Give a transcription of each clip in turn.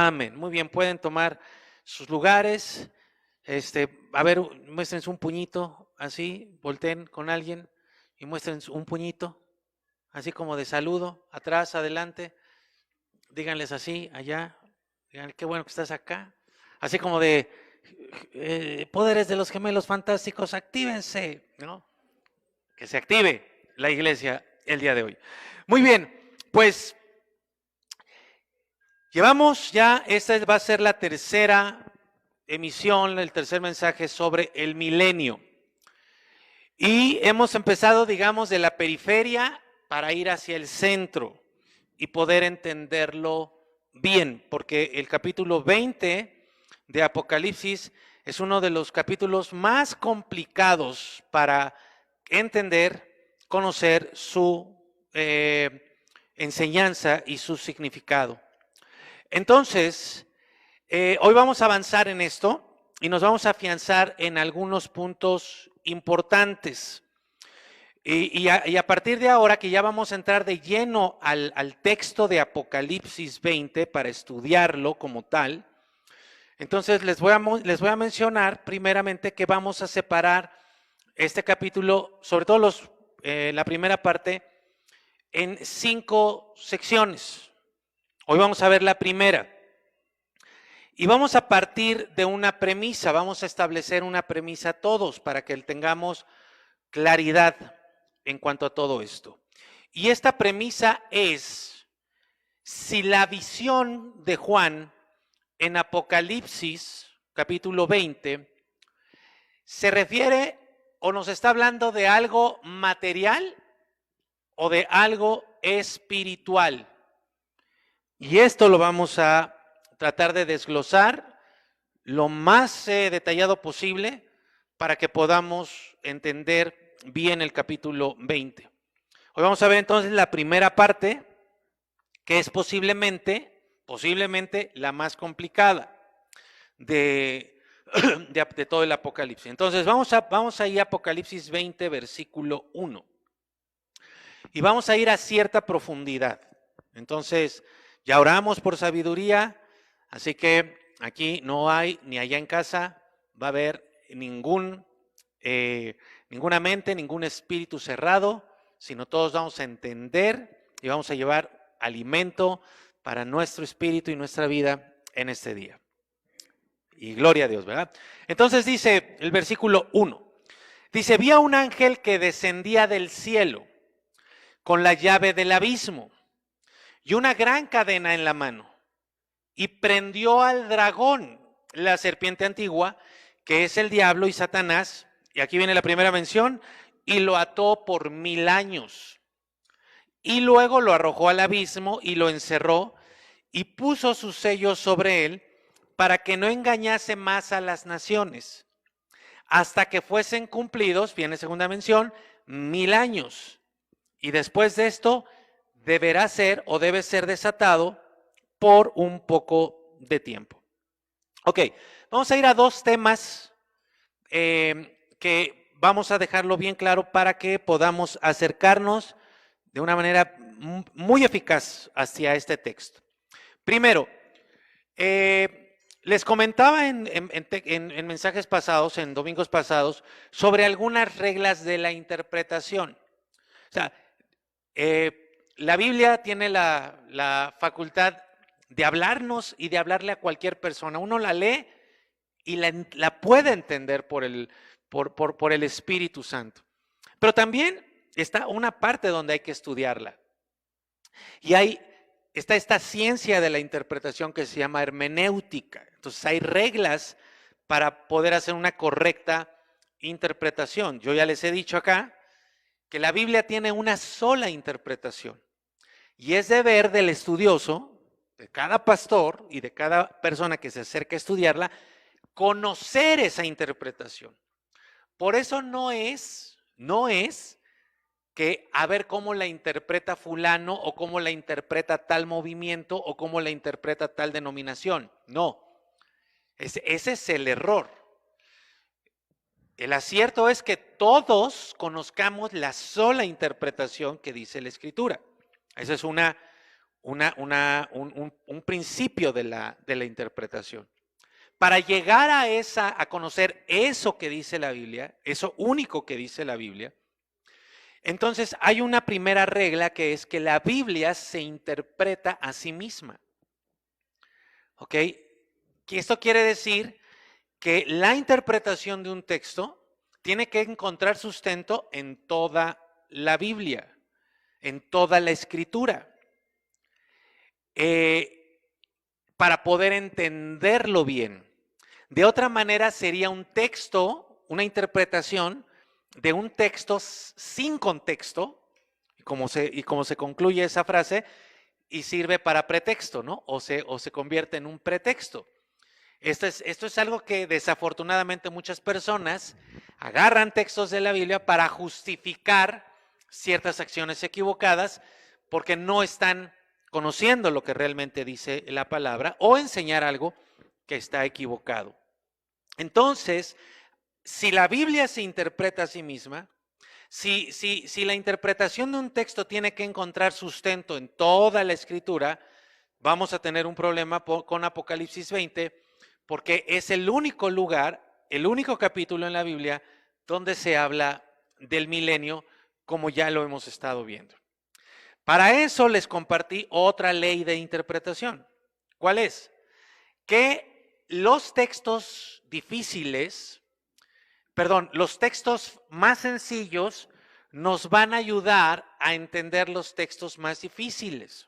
Amén. Muy bien, pueden tomar sus lugares. A ver, muéstrense un puñito, así, volteen con alguien y muestren un puñito, así como de saludo, atrás, adelante. Díganles así, allá, díganle, qué bueno que estás acá. Así como de, poderes de los gemelos fantásticos, actívense, ¿no? Que se active la iglesia el día de hoy. Muy bien, pues llevamos ya, esta va a ser la tercera emisión, el tercer mensaje sobre el milenio. Y hemos empezado, digamos, de la periferia para ir hacia el centro y poder entenderlo bien, porque el capítulo 20 de Apocalipsis es uno de los capítulos más complicados para entender, conocer su enseñanza y su significado. Entonces, hoy vamos a avanzar en esto y nos vamos a afianzar en algunos puntos importantes. Y a partir de ahora que ya vamos a entrar de lleno al texto de Apocalipsis 20 para estudiarlo como tal, entonces les voy a mencionar primeramente que vamos a separar este capítulo, sobre todo la primera parte, en 5 secciones. Hoy vamos a ver la primera. Y vamos a partir de una premisa, vamos a establecer una premisa todos para que tengamos claridad en cuanto a todo esto. Y esta premisa es, si la visión de Juan en Apocalipsis, capítulo 20, se refiere o nos está hablando de algo material o de algo espiritual. Y esto lo vamos a tratar de desglosar lo más detallado posible para que podamos entender bien el capítulo 20. Hoy vamos a ver entonces la primera parte, que es posiblemente la más complicada de todo el Apocalipsis. Entonces vamos a ir a Apocalipsis 20, versículo 1. Y vamos a ir a cierta profundidad. Entonces, ya oramos por sabiduría, así que aquí no hay, ni allá en casa, va a haber ninguna mente, ningún espíritu cerrado, sino todos vamos a entender y vamos a llevar alimento para nuestro espíritu y nuestra vida en este día. Y gloria a Dios, ¿verdad? Entonces dice el versículo 1, dice, vi a un ángel que descendía del cielo con la llave del abismo y una gran cadena en la mano, y prendió al dragón, la serpiente antigua, que es el diablo y Satanás, y aquí viene la primera mención, y lo ató por 1000 años. Y luego lo arrojó al abismo y lo encerró, y puso sus sellos sobre él, para que no engañase más a las naciones, hasta que fuesen cumplidos, viene segunda mención, 1000 años. Y después de esto, deberá ser o debe ser desatado por un poco de tiempo. Ok, vamos a ir a dos temas que vamos a dejarlo bien claro para que podamos acercarnos de una manera muy eficaz hacia este texto. Primero, les comentaba en mensajes pasados, en domingos pasados, sobre algunas reglas de la interpretación. O sea, la Biblia tiene la facultad de hablarnos y de hablarle a cualquier persona. Uno la lee y la puede entender por el Espíritu Santo. Pero también está una parte donde hay que estudiarla. Y está esta ciencia de la interpretación que se llama hermenéutica. Entonces hay reglas para poder hacer una correcta interpretación. Yo ya les he dicho acá que la Biblia tiene una sola interpretación. Y es deber del estudioso, de cada pastor y de cada persona que se acerca a estudiarla, conocer esa interpretación. Por eso no es que a ver cómo la interpreta fulano o cómo la interpreta tal movimiento o cómo la interpreta tal denominación. No, ese es el error. El acierto es que todos conozcamos la sola interpretación que dice la Escritura. Esa es una un principio de la interpretación. Para llegar a conocer eso que dice la Biblia, eso único que dice la Biblia, entonces hay una primera regla que es que la Biblia se interpreta a sí misma. ¿Ok? Que esto quiere decir que la interpretación de un texto tiene que encontrar sustento en toda la Biblia, en toda la Escritura, para poder entenderlo bien. De otra manera sería un texto, una interpretación de un texto sin contexto, y como se concluye esa frase, y sirve para pretexto, ¿no? O se convierte en un pretexto. Esto es algo que desafortunadamente muchas personas agarran textos de la Biblia para justificar ciertas acciones equivocadas porque no están conociendo lo que realmente dice la palabra o enseñar algo que está equivocado. Entonces, si la Biblia se interpreta a sí misma, si la interpretación de un texto tiene que encontrar sustento en toda la Escritura, vamos a tener un problema con Apocalipsis 20, porque es el único lugar, el único capítulo en la Biblia donde se habla del milenio, como ya lo hemos estado viendo. Para eso les compartí otra ley de interpretación. ¿Cuál es? Que los textos difíciles, los textos más sencillos nos van a ayudar a entender los textos más difíciles.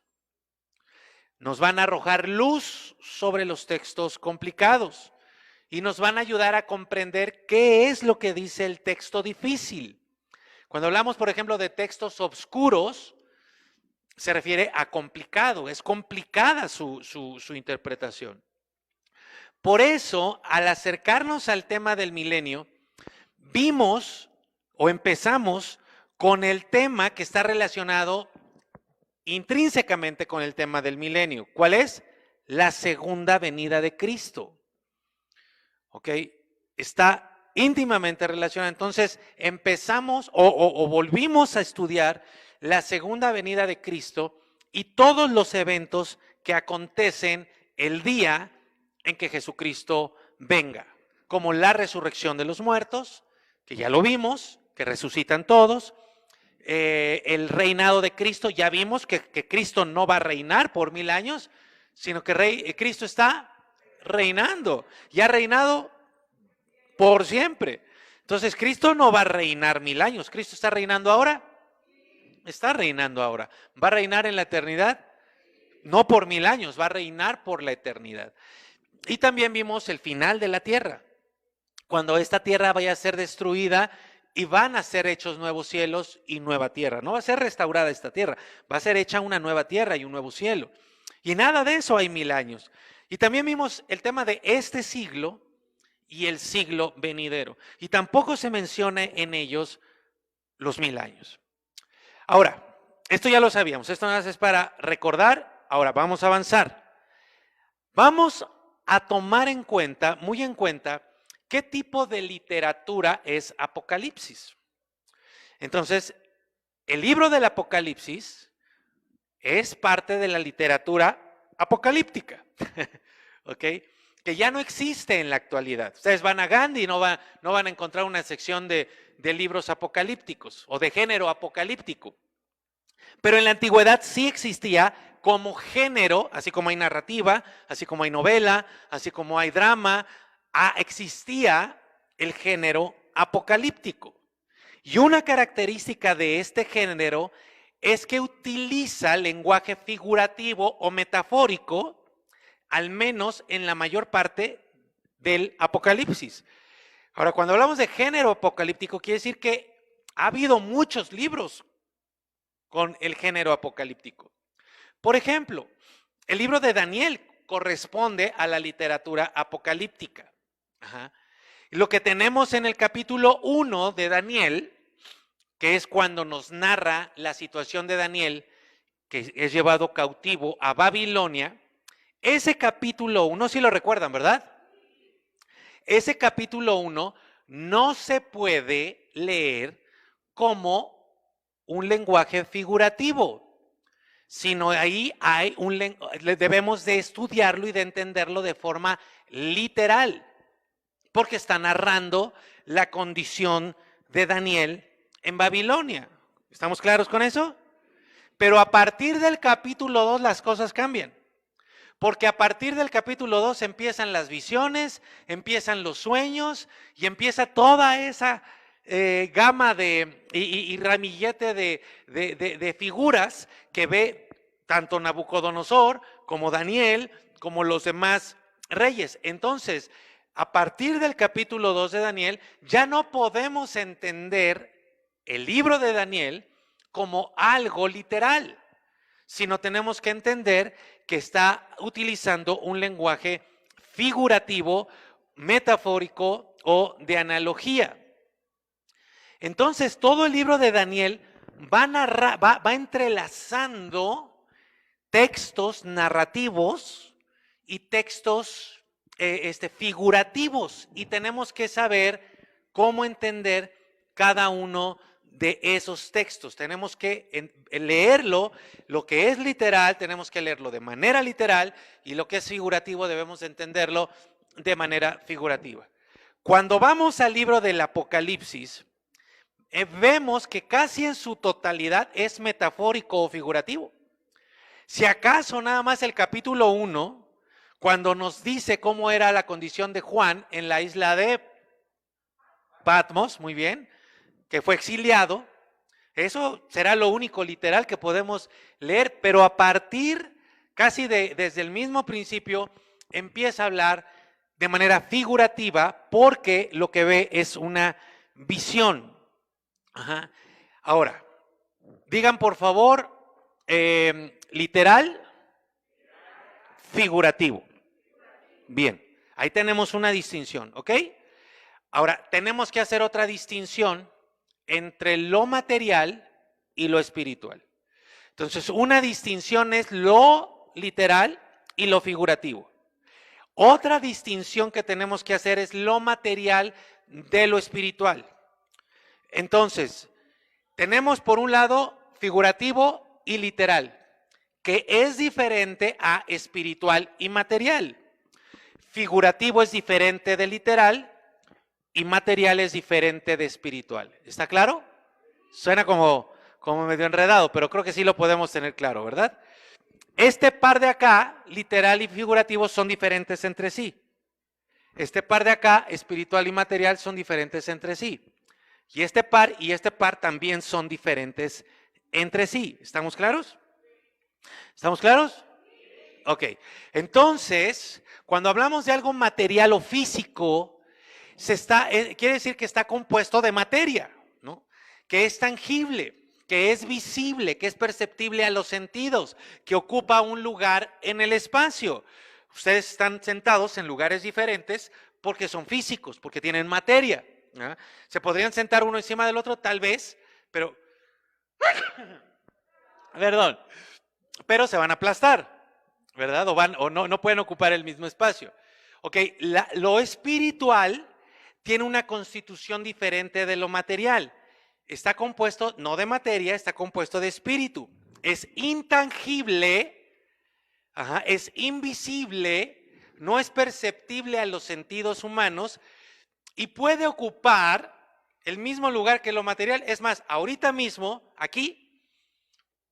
Nos van a arrojar luz sobre los textos complicados y nos van a ayudar a comprender qué es lo que dice el texto difícil. Cuando hablamos, por ejemplo, de textos oscuros, se refiere a complicado, es complicada su interpretación. Por eso, al acercarnos al tema del milenio, vimos o empezamos con el tema que está relacionado intrínsecamente con el tema del milenio. ¿Cuál es? La segunda venida de Cristo. ¿Ok? Está íntimamente relacionada. Entonces empezamos o volvimos a estudiar la segunda venida de Cristo y todos los eventos que acontecen el día en que Jesucristo venga, como la resurrección de los muertos, que ya lo vimos, que resucitan todos. El reinado de Cristo, ya vimos que Cristo no va a reinar por 1000 años, sino que Cristo está reinando y ha reinado por siempre. Entonces Cristo no va a reinar 1000 años, Cristo está reinando ahora, está reinando ahora. ¿Va a reinar en la eternidad? No por 1000 años, va a reinar por la eternidad. Y también vimos el final de la tierra, cuando esta tierra vaya a ser destruida y van a ser hechos nuevos cielos y nueva tierra. No va a ser restaurada esta tierra, va a ser hecha una nueva tierra y un nuevo cielo. Y nada de eso hay 1000 años. Y también vimos el tema de este siglo y el siglo venidero. Y tampoco se menciona en ellos los 1000 años. Ahora, esto ya lo sabíamos, esto nada más es para recordar. Ahora vamos a avanzar. Vamos a tomar en cuenta, muy en cuenta, ¿qué tipo de literatura es Apocalipsis? Entonces, el libro del Apocalipsis es parte de la literatura apocalíptica, ¿ok? Que ya no existe en la actualidad. Ustedes van a Gandhi y no van a encontrar una sección de libros apocalípticos o de género apocalíptico. Pero en la antigüedad sí existía como género, así como hay narrativa, así como hay novela, así como hay drama, existía el género apocalíptico. Y una característica de este género es que utiliza lenguaje figurativo o metafórico, al menos en la mayor parte del Apocalipsis. Ahora, cuando hablamos de género apocalíptico, quiere decir que ha habido muchos libros con el género apocalíptico. Por ejemplo, el libro de Daniel corresponde a la literatura apocalíptica. Ajá. Lo que tenemos en el capítulo 1 de Daniel, que es cuando nos narra la situación de Daniel, que es llevado cautivo a Babilonia, ese capítulo 1, sí lo recuerdan, ¿verdad? Ese capítulo 1 no se puede leer como un lenguaje figurativo, sino ahí hay debemos de estudiarlo y de entenderlo de forma literal, porque está narrando la condición de Daniel en Babilonia. ¿Estamos claros con eso? Pero a partir del capítulo 2 las cosas cambian. Porque a partir del capítulo 2 empiezan las visiones, empiezan los sueños y empieza toda esa gama y ramillete de figuras que ve tanto Nabucodonosor como Daniel, como los demás reyes. Entonces, a partir del capítulo 2 de Daniel, ya no podemos entender el libro de Daniel como algo literal, sino tenemos que entender que está utilizando un lenguaje figurativo, metafórico o de analogía. Entonces, todo el libro de Daniel va entrelazando textos narrativos y textos figurativos, y tenemos que saber cómo entender cada uno de esos textos. Tenemos que leerlo, lo que es literal, tenemos que leerlo de manera literal, y lo que es figurativo debemos entenderlo de manera figurativa. Cuando vamos al libro del Apocalipsis, vemos que casi en su totalidad es metafórico o figurativo. Si acaso nada más el capítulo 1, cuando nos dice cómo era la condición de Juan en la isla de Patmos, muy bien, que fue exiliado, eso será lo único literal que podemos leer, pero a partir casi desde el mismo principio empieza a hablar de manera figurativa, porque lo que ve es una visión. Ajá. Ahora, digan por favor, literal, figurativo. Bien, ahí tenemos una distinción, ¿ok? Ahora, tenemos que hacer otra distinción entre lo material y lo espiritual. Entonces, una distinción es lo literal y lo figurativo. Otra distinción que tenemos que hacer es lo material de lo espiritual. Entonces, tenemos por un lado figurativo y literal, que es diferente a espiritual y material. Figurativo es diferente de literal y material es diferente de espiritual. ¿Está claro? Suena como medio enredado, pero creo que sí lo podemos tener claro, ¿verdad? Este par de acá, literal y figurativo, son diferentes entre sí. Este par de acá, espiritual y material, son diferentes entre sí. Y este par también son diferentes entre sí. ¿Estamos claros? ¿Estamos claros? Ok. Entonces, cuando hablamos de algo material o físico, quiere decir que está compuesto de materia, ¿no? Que es tangible, que es visible, que es perceptible a los sentidos, que ocupa un lugar en el espacio. Ustedes están sentados en lugares diferentes porque son físicos, porque tienen materia. ¿Ah? Se podrían sentar uno encima del otro, tal vez, pero perdón, pero se van a aplastar, ¿verdad? O no pueden ocupar el mismo espacio. Ok, lo espiritual tiene una constitución diferente de lo material. Está compuesto no de materia, está compuesto de espíritu. Es intangible, es invisible, no es perceptible a los sentidos humanos y puede ocupar el mismo lugar que lo material. Es más, ahorita mismo, aquí,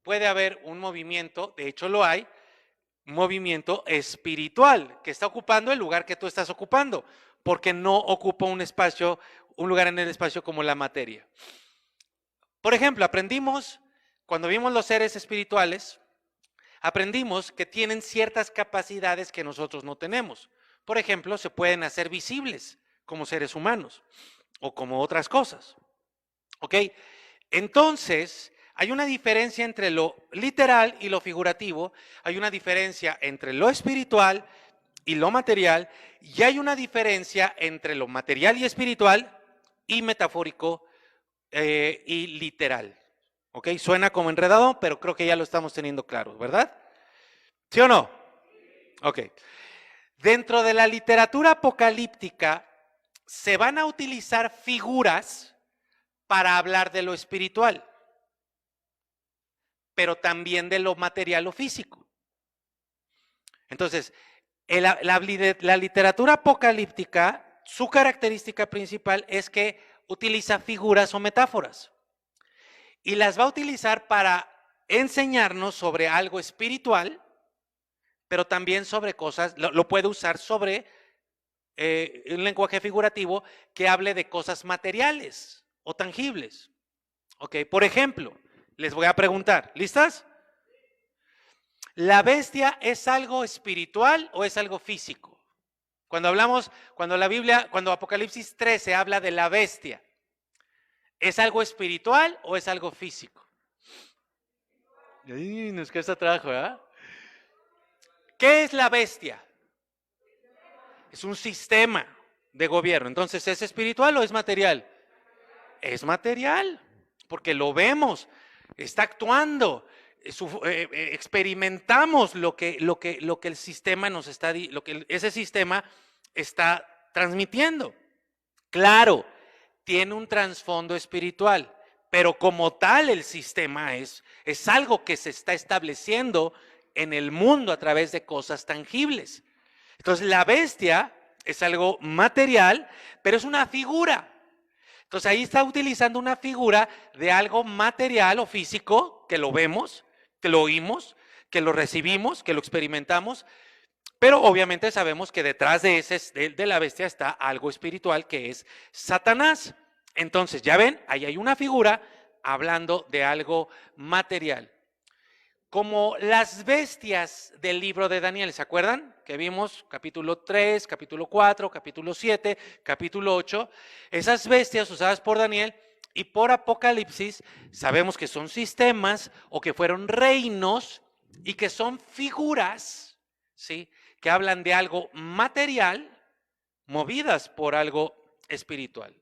puede haber un movimiento, de hecho lo hay, un movimiento espiritual que está ocupando el lugar que tú estás ocupando, porque no ocupa un lugar en el espacio como la materia. Por ejemplo, cuando vimos los seres espirituales, aprendimos que tienen ciertas capacidades que nosotros no tenemos. Por ejemplo, se pueden hacer visibles como seres humanos o como otras cosas. ¿Ok? Entonces, hay una diferencia entre lo literal y lo figurativo, hay una diferencia entre lo espiritual y lo material, y hay una diferencia entre lo material y espiritual y metafórico y literal. ¿Ok? Suena como enredado, pero creo que ya lo estamos teniendo claro, ¿verdad? ¿Sí o no? Ok. Dentro de la literatura apocalíptica se van a utilizar figuras para hablar de lo espiritual. pero también de lo material o físico. Entonces, la literatura apocalíptica, su característica principal es que utiliza figuras o metáforas y las va a utilizar para enseñarnos sobre algo espiritual, pero también sobre cosas, lo puede usar sobre un lenguaje figurativo que hable de cosas materiales o tangibles. Ok, por ejemplo, les voy a preguntar, ¿listas? ¿La bestia es algo espiritual o es algo físico? Cuando Apocalipsis 13 habla de la bestia, ¿es algo espiritual o es algo físico? Nos cuesta trabajo, ¿verdad? ¿Qué es la bestia? Es un sistema de gobierno. Entonces, ¿es espiritual o es material? Es material, porque lo vemos, está actuando, experimentamos lo que el sistema nos está, lo que ese sistema está transmitiendo. Claro, tiene un trasfondo espiritual, pero como tal el sistema es algo que se está estableciendo en el mundo a través de cosas tangibles. Entonces la bestia es algo material, pero es una figura. Entonces ahí está utilizando una figura de algo material o físico, que lo vemos, que lo oímos, que lo recibimos, que lo experimentamos, pero obviamente sabemos que detrás de la bestia está algo espiritual que es Satanás. Entonces, ya ven, ahí hay una figura hablando de algo material. Como las bestias del libro de Daniel, ¿se acuerdan? Que vimos capítulo 3, capítulo 4, capítulo 7, capítulo 8. Esas bestias usadas por Daniel y por Apocalipsis, sabemos que son sistemas o que fueron reinos y que son figuras, ¿sí? Que hablan de algo material movidas por algo espiritual.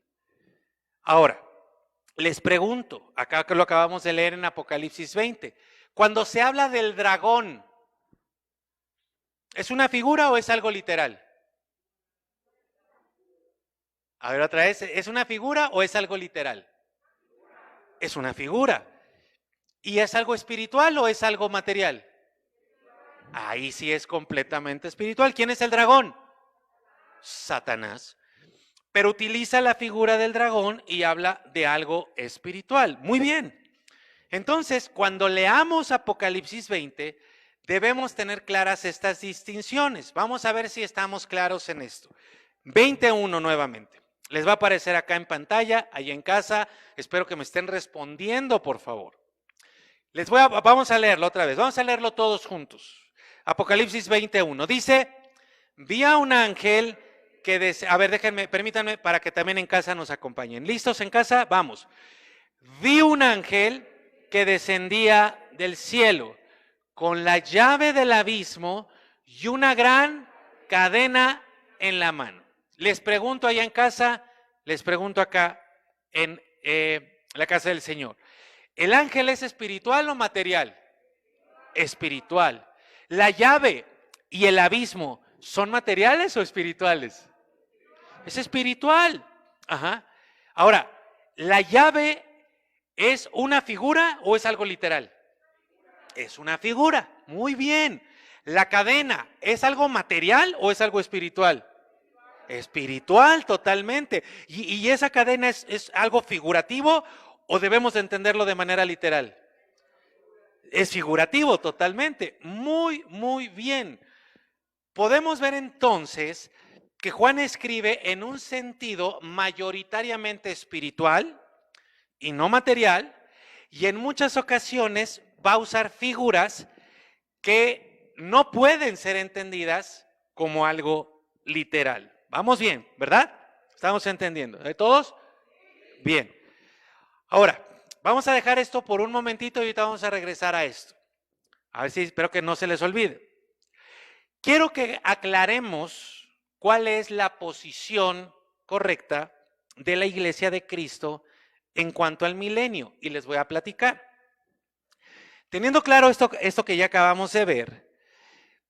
Ahora, les pregunto, acá que lo acabamos de leer en Apocalipsis 20, cuando se habla del dragón, ¿es una figura o es algo literal? A ver otra vez, ¿es una figura o es algo literal? Es una figura. ¿Y es algo espiritual o es algo material? Ahí sí es completamente espiritual. ¿Quién es el dragón? Satanás. Pero utiliza la figura del dragón y habla de algo espiritual. Muy bien. Entonces, cuando leamos Apocalipsis 20, debemos tener claras estas distinciones. Vamos a ver si estamos claros en esto. 21 nuevamente. Les va a aparecer acá en pantalla, ahí en casa. Espero que me estén respondiendo, por favor. Vamos a leerlo otra vez. Vamos a leerlo todos juntos. Apocalipsis 21. Dice, vi a un ángel que a ver, permítanme para que también en casa nos acompañen. ¿Listos en casa? Vamos. Vi un ángel que descendía del cielo con la llave del abismo y una gran cadena en la mano. Les pregunto allá en casa, les pregunto acá en la casa del Señor. ¿El ángel es espiritual o material? Espiritual. ¿La llave y el abismo son materiales o espirituales? Es espiritual. Ajá. Ahora, ¿la llave es una figura o es algo literal? Es una figura. Muy bien. ¿La cadena es algo material o es algo espiritual? Espiritual, totalmente. ¿Y esa cadena es algo figurativo o debemos de entenderlo de manera literal? Es figurativo, totalmente. Muy, muy bien. Podemos ver entonces que Juan escribe en un sentido mayoritariamente espiritual y no material, y en muchas ocasiones va a usar figuras que no pueden ser entendidas como algo literal. Vamos bien, ¿verdad? ¿Estamos entendiendo? ¿De todos? Bien. Ahora, vamos a dejar esto por un momentito y ahorita vamos a regresar a esto. A ver si espero que no se les olvide. Quiero que aclaremos cuál es la posición correcta de la Iglesia de Cristo en cuanto al milenio, y les voy a platicar. Teniendo claro esto que ya acabamos de ver,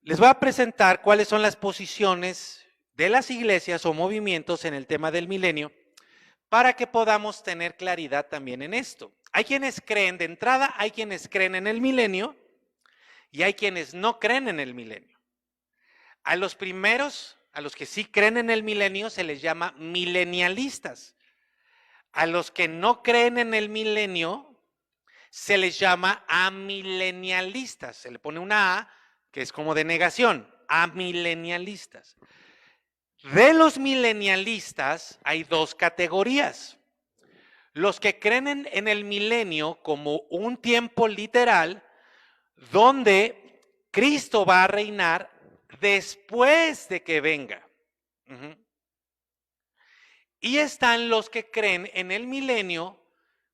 les voy a presentar cuáles son las posiciones de las iglesias o movimientos en el tema del milenio para que podamos tener claridad también en esto. Hay quienes creen, de entrada, hay quienes creen en el milenio y hay quienes no creen en el milenio. A los primeros, a los que sí creen en el milenio, se les llama milenialistas. A los que no creen en el milenio, se les llama amilenialistas. Se le pone una A, que es como de negación, amilenialistas. De los milenialistas hay dos categorías. Los que creen en el milenio como un tiempo literal, donde Cristo va a reinar después de que venga. Y están los que creen en el milenio,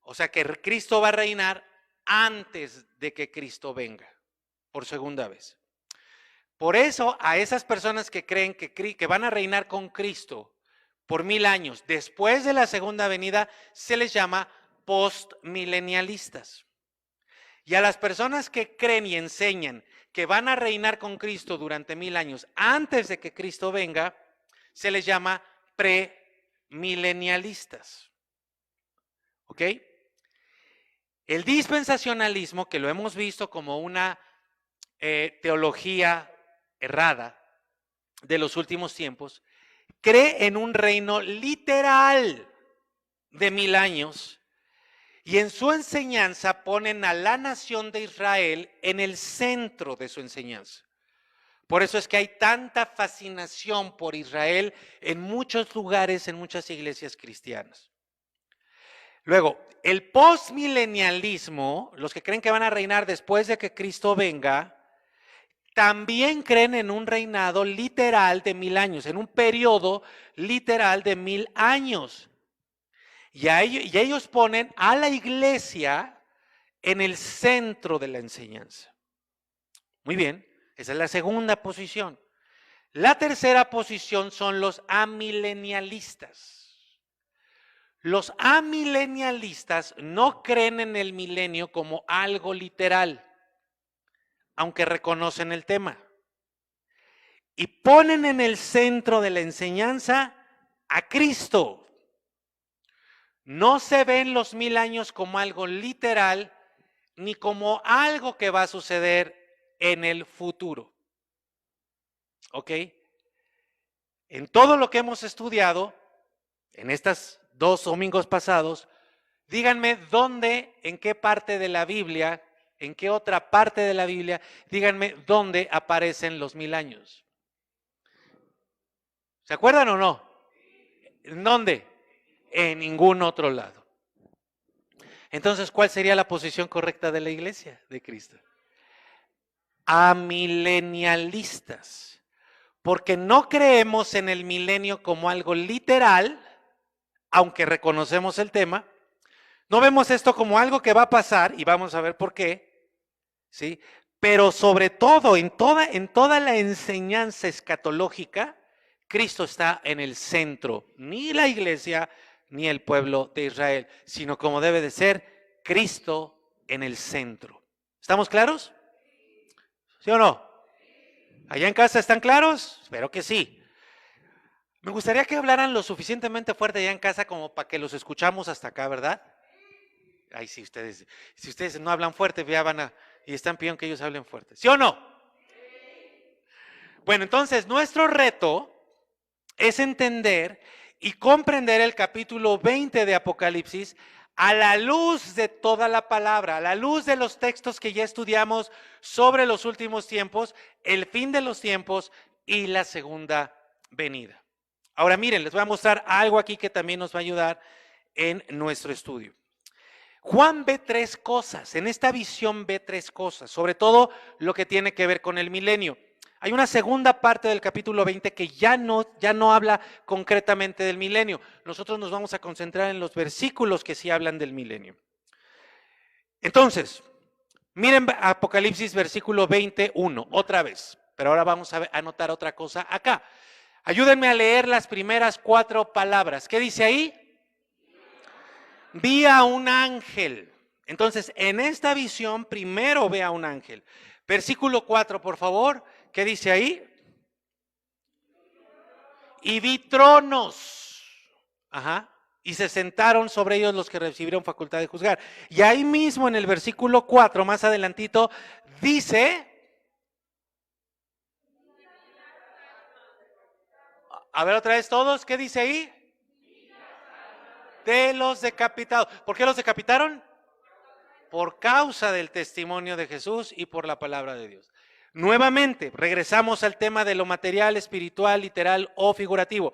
o sea que Cristo va a reinar antes de que Cristo venga, por segunda vez. Por eso a esas personas que creen que van a reinar con Cristo por 1000 años después de la segunda venida, se les llama postmilenialistas. Y a las personas que creen y enseñan que van a reinar con Cristo durante 1000 años antes de que Cristo venga, se les llama premilenialistas. ¿Ok? El dispensacionalismo, que lo hemos visto como una teología errada de los últimos tiempos, cree en un reino literal de 1000 años y en su enseñanza ponen a la nación de Israel en el centro de su enseñanza. Por eso es que hay tanta fascinación por Israel en muchos lugares, en muchas iglesias cristianas. Luego, el postmilenialismo, los que creen que van a reinar después de que Cristo venga, también creen en un reinado literal de 1000 años, en un periodo literal de 1000 años. Y ellos ponen a la iglesia en el centro de la enseñanza. Muy bien, esa es la segunda posición. La tercera posición son los amilenialistas. Los amilenialistas no creen en el milenio como algo literal, aunque reconocen el tema. Y ponen en el centro de la enseñanza a Cristo. No se ven los 1000 años como algo literal, ni como algo que va a suceder en el futuro. ¿Ok? En todo lo que hemos estudiado, en estos 2 domingos pasados, díganme dónde, en qué parte de la Biblia, en qué otra parte de la Biblia, díganme dónde aparecen los 1000 años. ¿Se acuerdan o no? ¿En dónde? En ningún otro lado. Entonces, ¿cuál sería la posición correcta de la iglesia de Cristo? Amilenialistas. Porque no creemos en el milenio como algo literal, aunque reconocemos el tema. No vemos esto como algo que va a pasar y vamos a ver por qué, ¿sí? Pero sobre todo, en toda la enseñanza escatológica, Cristo está en el centro, ni la iglesia ni el pueblo de Israel, sino como debe de ser, Cristo en el centro. ¿Estamos claros? ¿Sí o no? ¿Allá en casa están claros? Espero que sí. Me gustaría que hablaran lo suficientemente fuerte allá en casa como para que los escuchamos hasta acá, ¿verdad? Ay, sí, si ustedes no hablan fuerte, ya van y están pidiendo que ellos hablen fuerte. ¿Sí o no? Bueno, entonces nuestro reto es entender y comprender el capítulo 20 de Apocalipsis a la luz de toda la palabra, a la luz de los textos que ya estudiamos sobre los últimos tiempos, el fin de los tiempos y la segunda venida. Ahora miren, les voy a mostrar algo aquí que también nos va a ayudar en nuestro estudio. Juan ve 3 cosas, en esta visión ve 3 cosas, sobre todo lo que tiene que ver con el milenio. Hay una segunda parte del capítulo 20 que ya no habla concretamente del milenio. Nosotros nos vamos a concentrar en los versículos que sí hablan del milenio. Entonces, miren Apocalipsis versículo 21, otra vez. Pero ahora vamos a anotar otra cosa acá. Ayúdenme a leer las primeras 4 palabras. ¿Qué dice ahí? Vi a un ángel. Entonces, en esta visión, primero ve a un ángel. Versículo 4, por favor. ¿Qué dice ahí? Y vi tronos. Ajá. y se sentaron sobre ellos los que recibieron facultad de juzgar. Y ahí mismo en el versículo 4, más adelantito, dice, a ver otra vez todos, ¿qué dice ahí? De los decapitados. ¿Por qué los decapitaron? Por causa del testimonio de Jesús y por la palabra de Dios. Nuevamente, regresamos al tema de lo material, espiritual, literal o figurativo.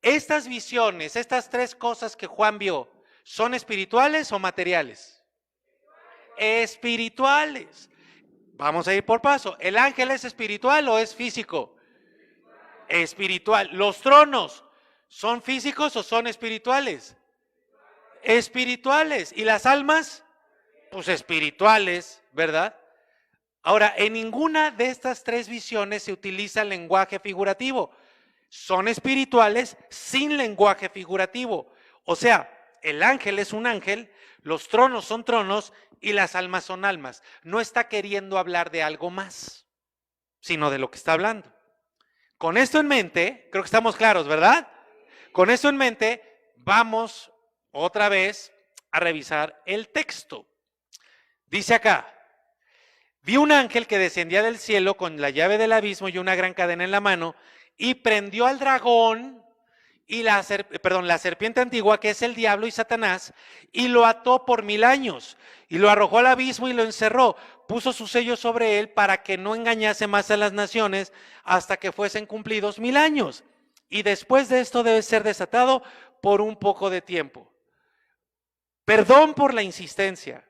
Estas visiones, estas tres cosas que Juan vio, ¿son espirituales o materiales? Espirituales. Vamos a ir por paso. ¿El ángel es espiritual o es físico? Espiritual. ¿Los tronos son físicos o son espirituales? Espirituales. ¿Y las almas? Pues espirituales, ¿verdad? Ahora, en ninguna de estas tres visiones se utiliza el lenguaje figurativo. Son espirituales sin lenguaje figurativo. O sea, el ángel es un ángel, los tronos son tronos y las almas son almas. No está queriendo hablar de algo más, sino de lo que está hablando. Con esto en mente, creo que estamos claros, ¿verdad? Con esto en mente, vamos otra vez a revisar el texto. Dice acá, vi un ángel que descendía del cielo con la llave del abismo y una gran cadena en la mano y prendió al dragón y la serpiente antigua, que es el diablo y Satanás, y lo ató por 1000 años y lo arrojó al abismo y lo encerró. Puso su sello sobre él para que no engañase más a las naciones hasta que fuesen cumplidos 1000 años. Y después de esto debe ser desatado por un poco de tiempo. Perdón por la insistencia.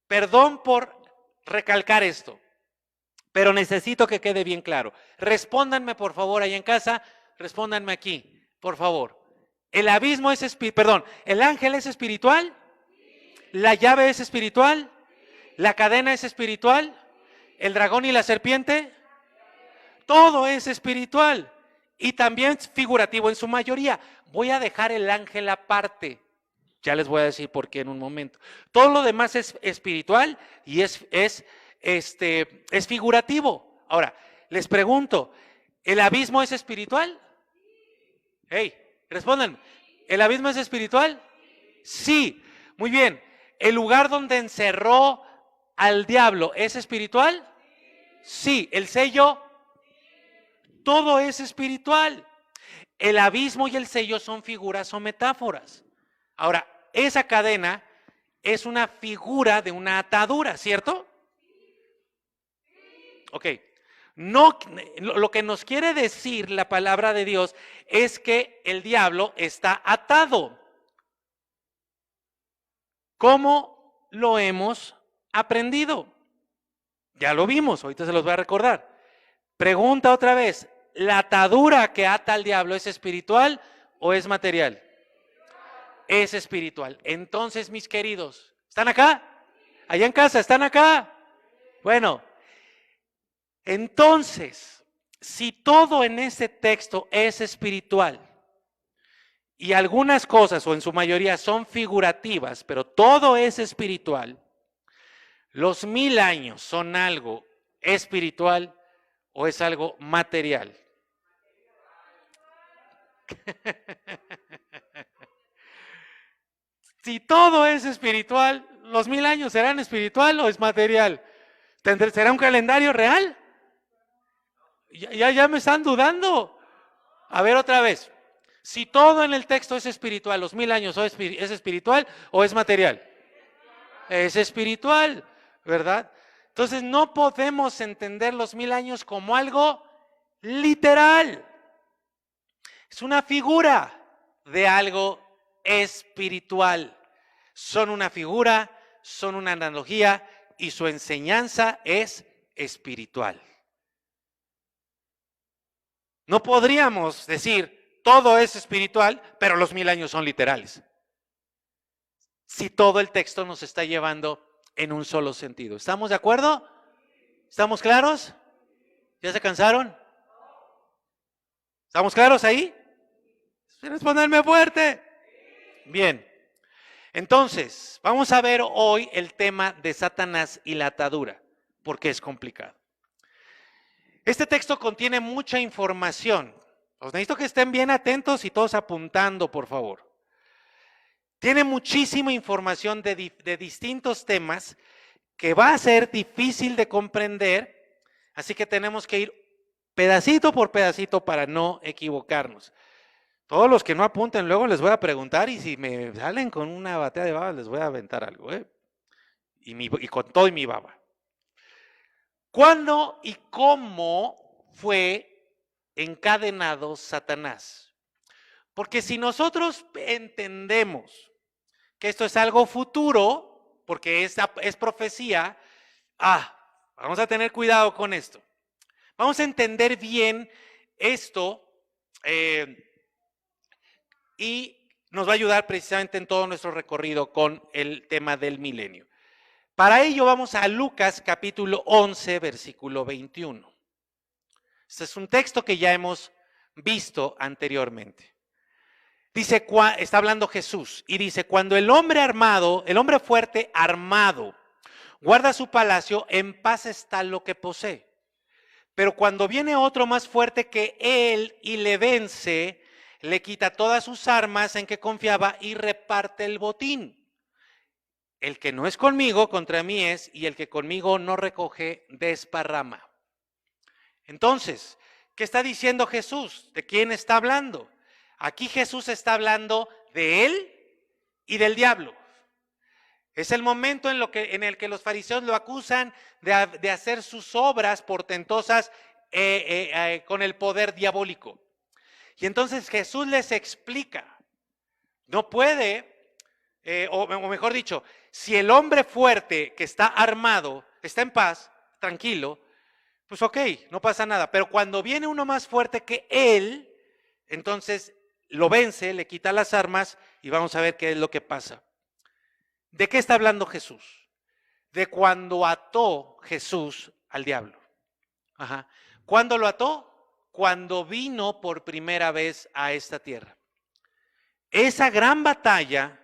Perdón por recalcar esto, pero necesito que quede bien claro. Respóndanme por favor ahí en casa, respóndanme aquí, por favor. ¿El abismo es espiritual? ¿El ángel es espiritual? ¿La llave es espiritual? ¿La cadena es espiritual? ¿El dragón y la serpiente? Todo es espiritual y también figurativo en su mayoría. Voy a dejar el ángel aparte. Ya les voy a decir por qué en un momento. Todo lo demás es espiritual y es figurativo. Ahora, les pregunto, ¿el abismo es espiritual? Hey, respondan. ¿El abismo es espiritual? Sí. Muy bien. ¿El lugar donde encerró al diablo es espiritual? Sí. ¿El sello? Todo es espiritual. El abismo y el sello son figuras o metáforas. Ahora, esa cadena es una figura de una atadura, ¿cierto? Ok. No, lo que nos quiere decir la palabra de Dios es que el diablo está atado. ¿Cómo lo hemos aprendido? Ya lo vimos, ahorita se los voy a recordar. Pregunta otra vez, ¿la atadura que ata al diablo es espiritual o es material? Es espiritual. Entonces, mis queridos, ¿están acá? Allá en casa, ¿están acá? Bueno, entonces, si todo en este texto es espiritual y algunas cosas, o en su mayoría, son figurativas, pero todo es espiritual, ¿los 1000 años son algo espiritual o es algo material? Si todo es espiritual, ¿los 1000 años serán espiritual o es material? ¿Será un calendario real? Ya me están dudando. A ver otra vez. Si todo en el texto es espiritual, ¿los 1000 años es espiritual o es material? Es espiritual, ¿verdad? Entonces no podemos entender los 1000 años como algo literal. Es una figura de algo espiritual. Son una figura, son una analogía y su enseñanza es espiritual. No podríamos decir todo es espiritual, pero los 1000 años son literales. Si todo el texto nos está llevando en un solo sentido. ¿Estamos de acuerdo? ¿Estamos claros? ¿Ya se cansaron? ¿Estamos claros ahí? Responderme fuerte. Bien. Entonces, vamos a ver hoy el tema de Satanás y la atadura, porque es complicado. Este texto contiene mucha información. Os necesito que estén bien atentos y todos apuntando, por favor. Tiene muchísima información de distintos temas que va a ser difícil de comprender, así que tenemos que ir pedacito por pedacito para no equivocarnos. Todos los que no apunten, luego les voy a preguntar y si me salen con una batea de baba, les voy a aventar algo, y con todo y mi baba. ¿Cuándo y cómo fue encadenado Satanás? Porque si nosotros entendemos que esto es algo futuro, porque es profecía, vamos a tener cuidado con esto. Vamos a entender bien esto y nos va a ayudar precisamente en todo nuestro recorrido con el tema del milenio. Para ello vamos a Lucas capítulo 11, versículo 21. Este es un texto que ya hemos visto anteriormente. Dice, está hablando Jesús y dice, cuando el hombre fuerte armado, guarda su palacio, en paz está lo que posee. Pero cuando viene otro más fuerte que él y le vence, le quita todas sus armas en que confiaba y reparte el botín. El que no es conmigo, contra mí es, y el que conmigo no recoge, desparrama. Entonces, ¿qué está diciendo Jesús? ¿De quién está hablando? Aquí Jesús está hablando de él y del diablo. Es el momento en el que los fariseos lo acusan de hacer sus obras portentosas con el poder diabólico. Y entonces Jesús les explica, no puede, o mejor dicho, si el hombre fuerte que está armado está en paz, tranquilo, pues ok, no pasa nada. Pero cuando viene uno más fuerte que él, entonces lo vence, le quita las armas y vamos a ver qué es lo que pasa. ¿De qué está hablando Jesús? De cuando ató Jesús al diablo. ¿Cuándo lo ató? Cuando vino por primera vez a esta tierra. Esa gran batalla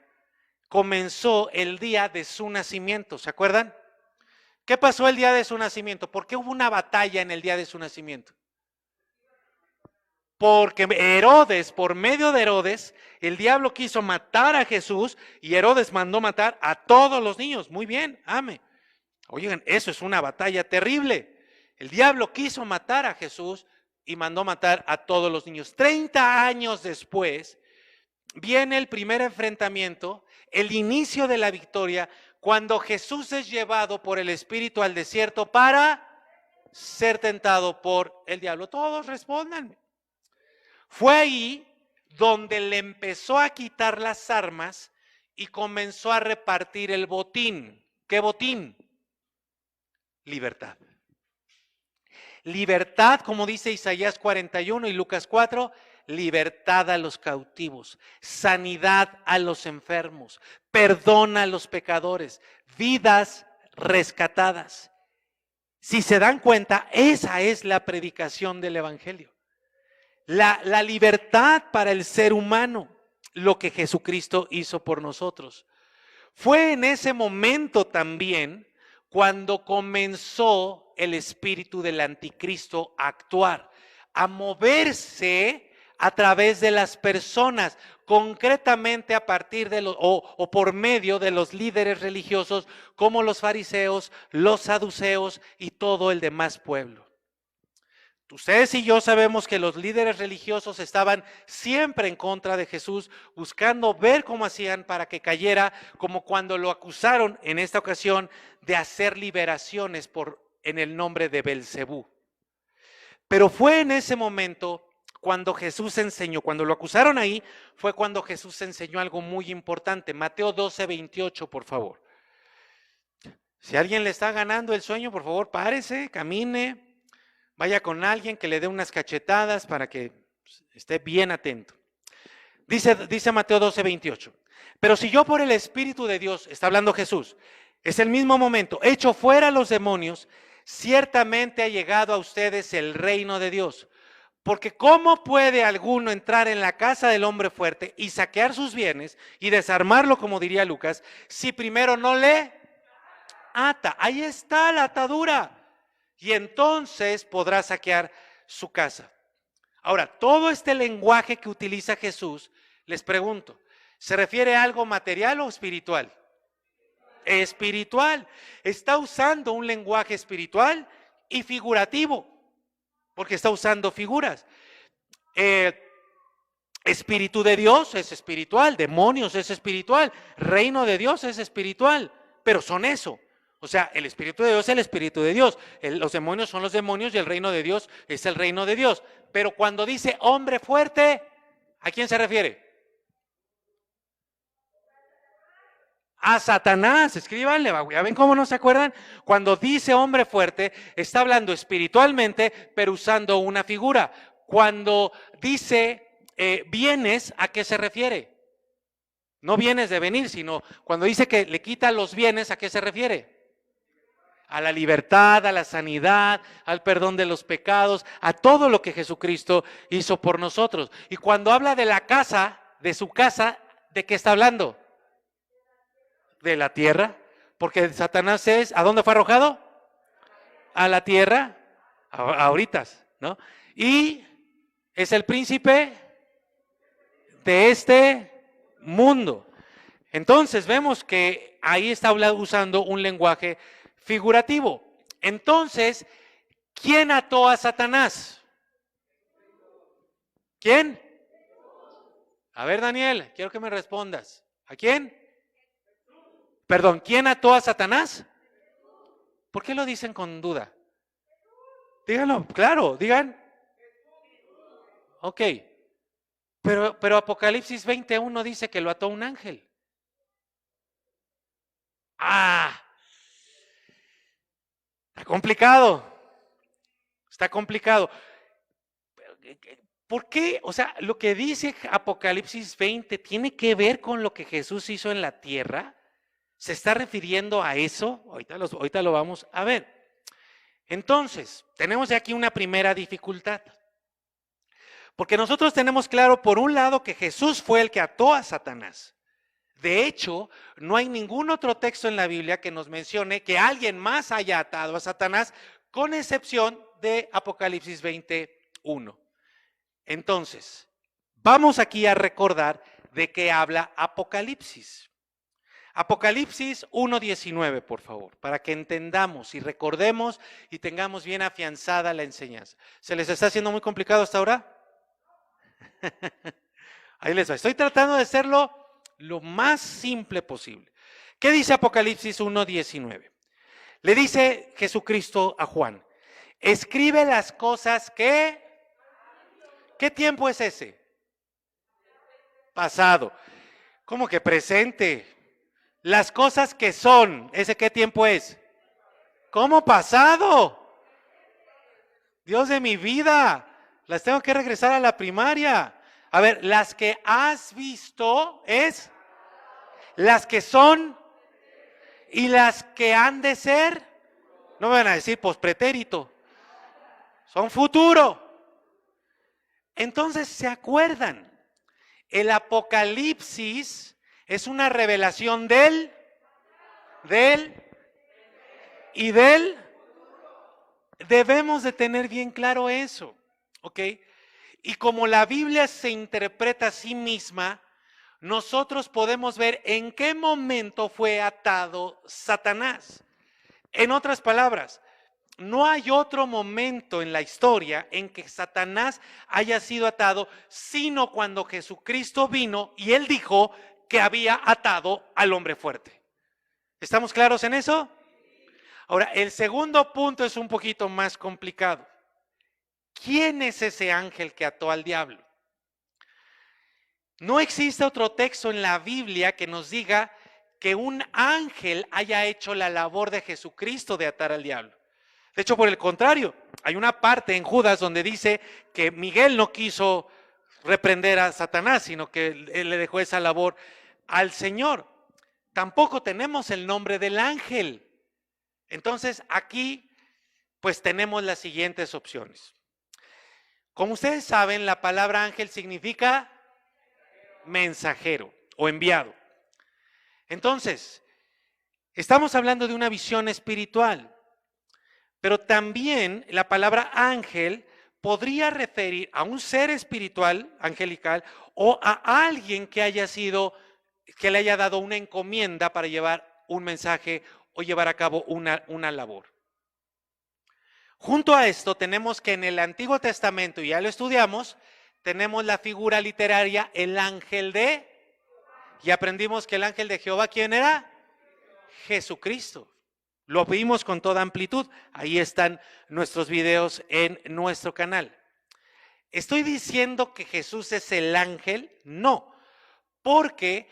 comenzó el día de su nacimiento, ¿se acuerdan? ¿Qué pasó el día de su nacimiento? ¿Por qué hubo una batalla en el día de su nacimiento? Porque Herodes, por medio de Herodes, el diablo quiso matar a Jesús y Herodes mandó matar a todos los niños. Muy bien, amén. Oigan, eso es una batalla terrible. El diablo quiso matar a Jesús y mandó matar a todos los niños. 30 años después, viene el primer enfrentamiento, el inicio de la victoria, cuando Jesús es llevado por el Espíritu al desierto para ser tentado por el diablo. Todos respondan. Fue ahí donde le empezó a quitar las armas y comenzó a repartir el botín. ¿Qué botín? Libertad. Libertad, como dice Isaías 41 y Lucas 4, libertad a los cautivos, sanidad a los enfermos, perdón a los pecadores, vidas rescatadas. Si se dan cuenta, esa es la predicación del Evangelio. La libertad para el ser humano, lo que Jesucristo hizo por nosotros. Fue en ese momento también cuando comenzó el espíritu del anticristo a actuar, a moverse a través de las personas, concretamente a partir de o por medio de los líderes religiosos como los fariseos, los saduceos y todo el demás pueblo. Ustedes y yo sabemos que los líderes religiosos estaban siempre en contra de Jesús, buscando ver cómo hacían para que cayera, como cuando lo acusaron en esta ocasión de hacer liberaciones en el nombre de Belcebú. Pero fue en ese momento cuando Jesús enseñó, cuando lo acusaron ahí, fue cuando Jesús enseñó algo muy importante. Mateo 12:28, por favor. Si alguien le está ganando el sueño, por favor, párese, camine. Vaya con alguien que le dé unas cachetadas para que esté bien atento. Dice Mateo 12:28. Pero si yo por el Espíritu de Dios, está hablando Jesús, es el mismo momento, echo fuera a los demonios, ciertamente ha llegado a ustedes el reino de Dios. Porque ¿cómo puede alguno entrar en la casa del hombre fuerte y saquear sus bienes y desarmarlo, como diría Lucas, si primero no le ata? Ahí está la atadura. Y entonces podrá saquear su casa. Ahora, todo este lenguaje que utiliza Jesús, les pregunto, ¿Se refiere a algo material o espiritual? Espiritual. Está usando un lenguaje espiritual y figurativo, porque está usando figuras. Espíritu de Dios es espiritual, demonios es espiritual, reino de Dios es espiritual, pero son eso. O sea, el Espíritu de Dios es el Espíritu de Dios, los demonios son los demonios y el reino de Dios es el reino de Dios. Pero cuando dice hombre fuerte, ¿a quién se refiere? A Satanás, escríbanle, ya ven cómo no se acuerdan. Cuando dice hombre fuerte, está hablando espiritualmente, pero usando una figura. Cuando dice bienes, ¿a qué se refiere? No bienes de venir, sino cuando dice que le quita los bienes, ¿a qué se refiere? A la libertad, a la sanidad, al perdón de los pecados, a todo lo que Jesucristo hizo por nosotros. Y cuando habla de la casa, de su casa, ¿de qué está hablando? De la tierra, porque Satanás es, ¿a dónde fue arrojado? A la tierra, ahorita, ¿no? Y es el príncipe de este mundo. Entonces vemos que ahí está usando un lenguaje figurativo. Entonces, ¿quién ató a Satanás? ¿Quién? A ver, Daniel, quiero que me respondas. ¿A quién? Perdón, ¿quién ató a Satanás? ¿Por qué lo dicen con duda? Díganlo, claro, digan. Ok, pero Apocalipsis 21 dice que lo ató un ángel. Está complicado. Está complicado. ¿Por qué? O sea, lo que dice Apocalipsis 20 tiene que ver con lo que Jesús hizo en la tierra. ¿Se está refiriendo a eso? Ahorita lo vamos a ver. Entonces, tenemos aquí una primera dificultad. Porque nosotros tenemos claro, por un lado, que Jesús fue el que ató a Satanás. De hecho, no hay ningún otro texto en la Biblia que nos mencione que alguien más haya atado a Satanás, con excepción de Apocalipsis 21. Entonces, vamos aquí a recordar de qué habla Apocalipsis. Apocalipsis 1:19, por favor, para que entendamos y recordemos y tengamos bien afianzada la enseñanza. ¿Se les está haciendo muy complicado hasta ahora? Ahí les va. Estoy tratando de hacerlo lo más simple posible. ¿Qué dice Apocalipsis 1:19? Le dice Jesucristo a Juan, escribe las cosas que... ¿Qué tiempo es ese? Pasado. ¿Cómo que presente? Las cosas que son, ¿ese qué tiempo es? ¿Cómo pasado? Dios de mi vida, las tengo que regresar a la primaria. A ver, las que has visto es las que son y las que han de ser. No me van a decir pospretérito, son futuro. Entonces, ¿se acuerdan? El Apocalipsis es una revelación del y del. Debemos de tener bien claro eso, ¿ok? Y como la Biblia se interpreta a sí misma, nosotros podemos ver en qué momento fue atado Satanás. En otras palabras, no hay otro momento en la historia en que Satanás haya sido atado, sino cuando Jesucristo vino y él dijo que había atado al hombre fuerte. ¿Estamos claros en eso? Ahora, el segundo punto es un poquito más complicado. ¿Quién es ese ángel que ató al diablo? No existe otro texto en la Biblia que nos diga que un ángel haya hecho la labor de Jesucristo de atar al diablo. De hecho, por el contrario, hay una parte en Judas donde dice que Miguel no quiso reprender a Satanás, sino que él le dejó esa labor al Señor. Tampoco tenemos el nombre del ángel. Entonces, aquí, pues tenemos las siguientes opciones. Como ustedes saben, la palabra ángel significa mensajero o enviado. Entonces, estamos hablando de una visión espiritual, pero también la palabra ángel podría referir a un ser espiritual, angelical, o a alguien que haya sido que le haya dado una encomienda para llevar un mensaje o llevar a cabo una labor. Junto a esto tenemos que en el Antiguo Testamento, y ya lo estudiamos, tenemos la figura literaria, el ángel de, y aprendimos que el ángel de Jehová, ¿quién era? Jesucristo. Lo vimos con toda amplitud. Ahí están nuestros videos en nuestro canal. ¿Estoy diciendo que Jesús es el ángel? No, porque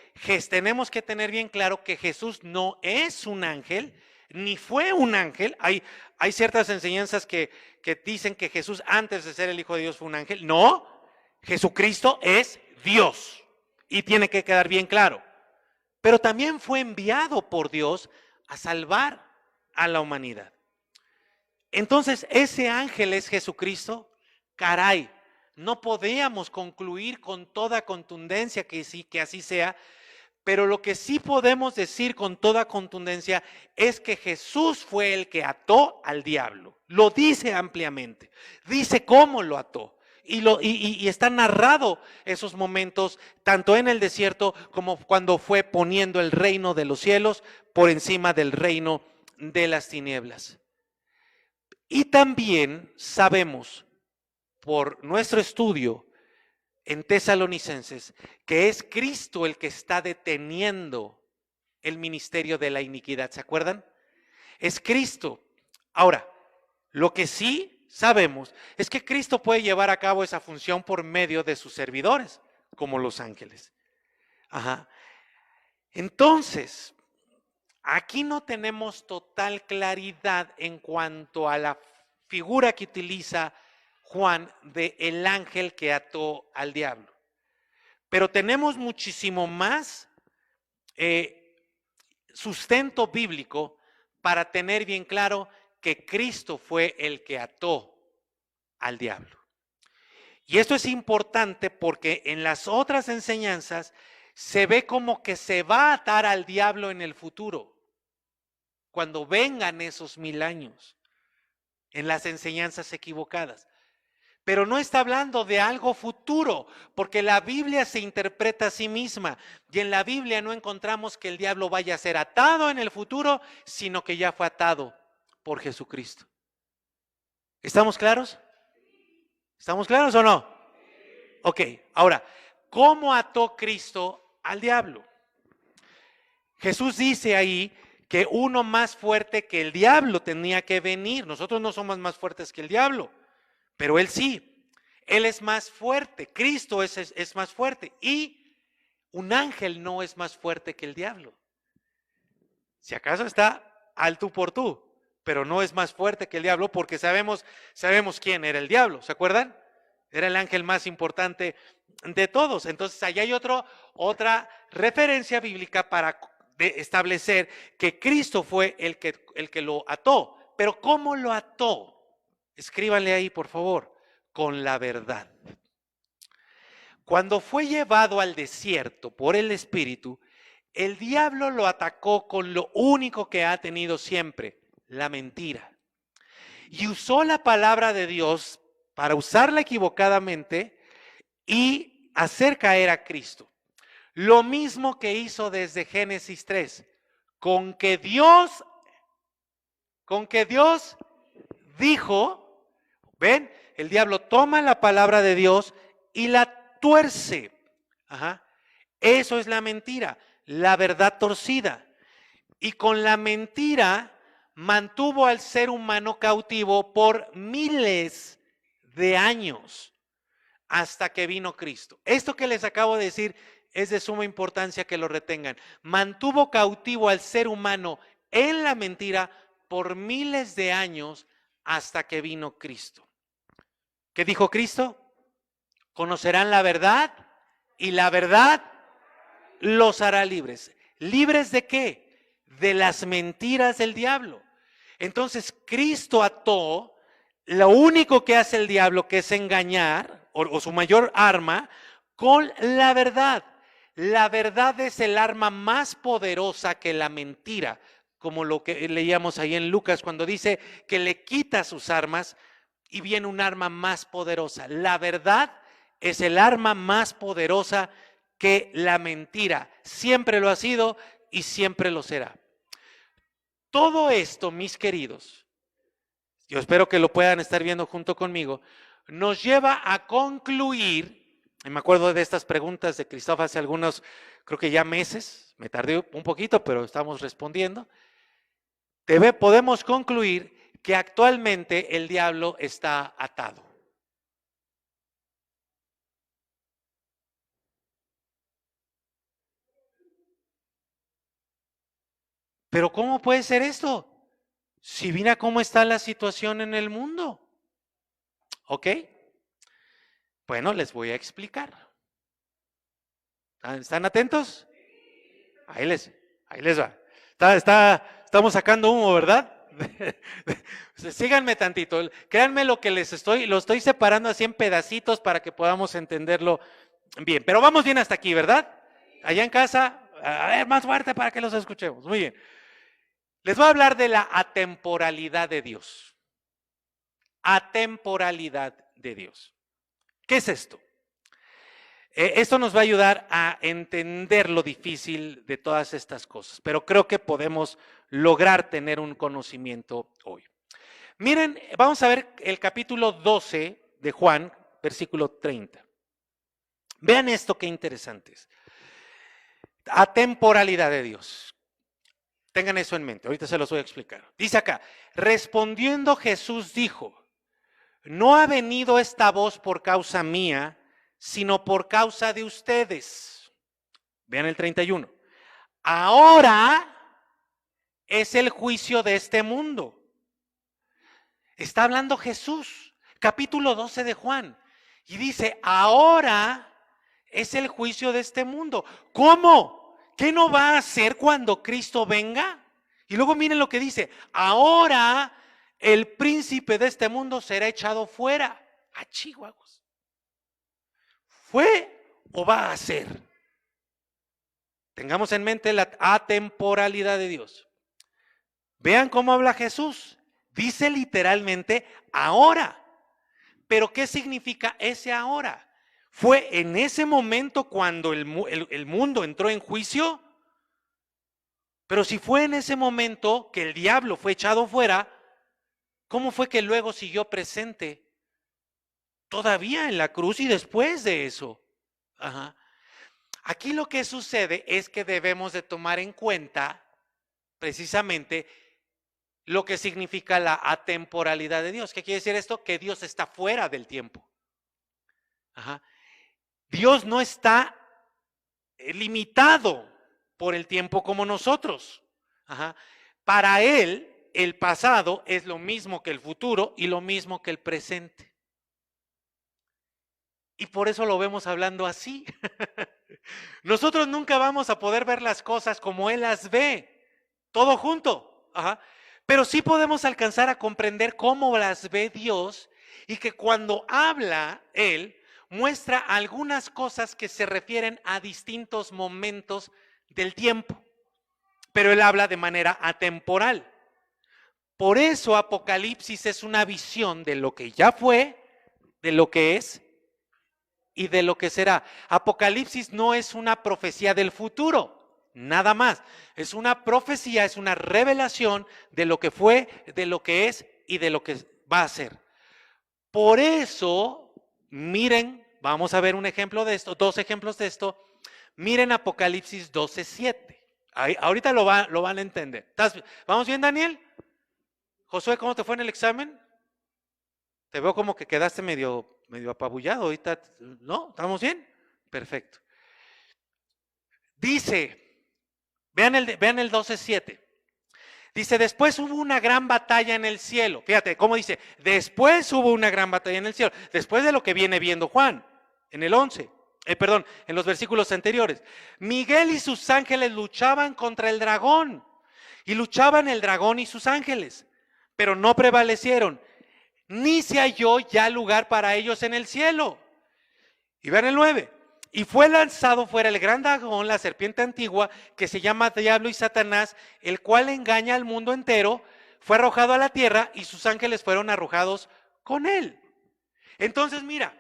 tenemos que tener bien claro que Jesús no es un ángel, ni fue un ángel. Hay ciertas enseñanzas que dicen que Jesús antes de ser el Hijo de Dios fue un ángel. No, Jesucristo es Dios y tiene que quedar bien claro. Pero también fue enviado por Dios a salvar a la humanidad. Entonces, ¿ese ángel es Jesucristo? Caray, no podíamos concluir con toda contundencia que sí, que así sea, pero lo que sí podemos decir con toda contundencia es que Jesús fue el que ató al diablo. Lo dice ampliamente, dice cómo lo ató. Y está narrado esos momentos, tanto en el desierto como cuando fue poniendo el reino de los cielos por encima del reino de las tinieblas. Y también sabemos por nuestro estudio en Tesalonicenses que es Cristo el que está deteniendo el ministerio de la iniquidad. ¿Se acuerdan? Es Cristo. Ahora, lo que sí sabemos es que Cristo puede llevar a cabo esa función por medio de sus servidores, como los ángeles. Ajá. Entonces, aquí no tenemos total claridad en cuanto a la figura que utiliza Juan de el ángel que ató al diablo. Pero tenemos muchísimo más sustento bíblico para tener bien claro que Cristo fue el que ató al diablo. Y esto es importante porque en las otras enseñanzas se ve como que se va a atar al diablo en el futuro, cuando vengan esos 1000 años, en las enseñanzas equivocadas. Pero no está hablando de algo futuro, porque la Biblia se interpreta a sí misma y en la Biblia no encontramos que el diablo vaya a ser atado en el futuro, sino que ya fue atado por Jesucristo. ¿Estamos claros? ¿Estamos claros o no? Ok, ahora, ¿cómo ató Cristo al diablo? Jesús dice ahí que uno más fuerte que el diablo tenía que venir. Nosotros no somos más fuertes que el diablo, pero Él sí. Él es más fuerte, Cristo es más fuerte y un ángel no es más fuerte que el diablo. Si acaso está al tú por tú, pero no es más fuerte que el diablo porque sabemos quién era el diablo, ¿se acuerdan? Era el ángel más importante de todos. Entonces, allá hay otra referencia bíblica para establecer que Cristo fue el que lo ató. Pero ¿cómo lo ató? Escríbanle ahí, por favor, con la verdad. Cuando fue llevado al desierto por el Espíritu, el diablo lo atacó con lo único que ha tenido siempre, la mentira. Y usó la palabra de Dios para usarla equivocadamente y hacer caer a Cristo. Lo mismo que hizo desde Génesis 3, con que Dios dijo, ¿ven? El diablo toma la palabra de Dios y la tuerce. Ajá. Eso es la mentira, la verdad torcida. Y con la mentira mantuvo al ser humano cautivo por miles de años hasta que vino Cristo. Esto que les acabo de decir es de suma importancia que lo retengan. Mantuvo cautivo al ser humano en la mentira por miles de años hasta que vino Cristo. ¿Qué dijo Cristo? Conocerán la verdad y la verdad los hará libres. ¿Libres de qué? De las mentiras del diablo. Entonces Cristo ató lo único que hace el diablo, que es engañar, o su mayor arma, con la verdad. La verdad es el arma más poderosa que la mentira, como lo que leíamos ahí en Lucas cuando dice que le quita sus armas y viene un arma más poderosa. La verdad es el arma más poderosa que la mentira siempre lo ha sido y siempre lo será. Todo esto, mis queridos, yo espero que lo puedan estar viendo junto conmigo, nos lleva a concluir, y me acuerdo de estas preguntas de Christoph hace algunos, creo que ya meses, me tardé un poquito, pero estamos respondiendo. Podemos concluir que actualmente el diablo está atado. Pero ¿cómo puede ser esto? Si mira cómo está la situación en el mundo. ¿Ok? Bueno, les voy a explicar. ¿Están atentos? Ahí les va. Estamos sacando humo, ¿verdad? Síganme tantito. Créanme lo que lo estoy separando así en pedacitos para que podamos entenderlo bien. Pero vamos bien hasta aquí, ¿verdad? Allá en casa, a ver, más fuerte para que los escuchemos. Muy bien. Les voy a hablar de la atemporalidad de Dios. Atemporalidad de Dios. ¿Qué es esto? Esto nos va a ayudar a entender lo difícil de todas estas cosas, pero creo que podemos lograr tener un conocimiento hoy. Miren, vamos a ver el capítulo 12 de Juan, versículo 30. Vean esto, qué interesante es. Atemporalidad de Dios. Tengan eso en mente, ahorita se los voy a explicar. Dice acá, respondiendo Jesús dijo, no ha venido esta voz por causa mía, sino por causa de ustedes. Vean el 31. Ahora es el juicio de este mundo. Está hablando Jesús, capítulo 12 de Juan. Y dice, ahora es el juicio de este mundo. ¿Cómo? ¿Qué no va a hacer cuando Cristo venga? Y luego miren lo que dice, ahora el príncipe de este mundo será echado fuera. A chihuahuas. ¿Fue o va a ser? Tengamos en mente la atemporalidad de Dios. Vean cómo habla Jesús. Dice literalmente ahora. Pero ¿qué significa ese ahora? ¿Fue en ese momento cuando el mundo entró en juicio? Pero si fue en ese momento que el diablo fue echado fuera, ¿cómo fue que luego siguió presente? Todavía en la cruz y después de eso. Ajá. Aquí lo que sucede es que debemos de tomar en cuenta precisamente lo que significa la atemporalidad de Dios. ¿Qué quiere decir esto? Que Dios está fuera del tiempo. Ajá. Dios no está limitado por el tiempo como nosotros. Ajá. Para Él, el pasado es lo mismo que el futuro y lo mismo que el presente. Y por eso lo vemos hablando así. Nosotros nunca vamos a poder ver las cosas como Él las ve, todo junto. Ajá. Pero sí podemos alcanzar a comprender cómo las ve Dios y que cuando habla Él, muestra algunas cosas que se refieren a distintos momentos del tiempo. Pero Él habla de manera atemporal. Por eso Apocalipsis es una visión de lo que ya fue, de lo que es y de lo que será. Apocalipsis no es una profecía del futuro, nada más. Es una profecía, es una revelación de lo que fue, de lo que es y de lo que va a ser. Por eso, miren, vamos a ver un ejemplo de esto, dos ejemplos de esto. Miren Apocalipsis 12:7. Ahorita lo van a entender. ¿Vamos bien, Daniel? Josué, ¿cómo te fue en el examen? Te veo como que quedaste medio apabullado. Ahorita, ¿no? ¿Estamos bien? Perfecto. Dice, vean el 12:7. Dice, después hubo una gran batalla en el cielo. Fíjate cómo dice, después hubo una gran batalla en el cielo. Después de lo que viene viendo Juan, en el 11. En los versículos anteriores. Miguel y sus ángeles luchaban contra el dragón. Y luchaban el dragón y sus ángeles. Pero no prevalecieron. Ni se halló ya lugar para ellos en el cielo. Y vean el 9. Y fue lanzado fuera el gran dragón, la serpiente antigua, que se llama Diablo y Satanás, el cual engaña al mundo entero. Fue arrojado a la tierra y sus ángeles fueron arrojados con él. Entonces mira,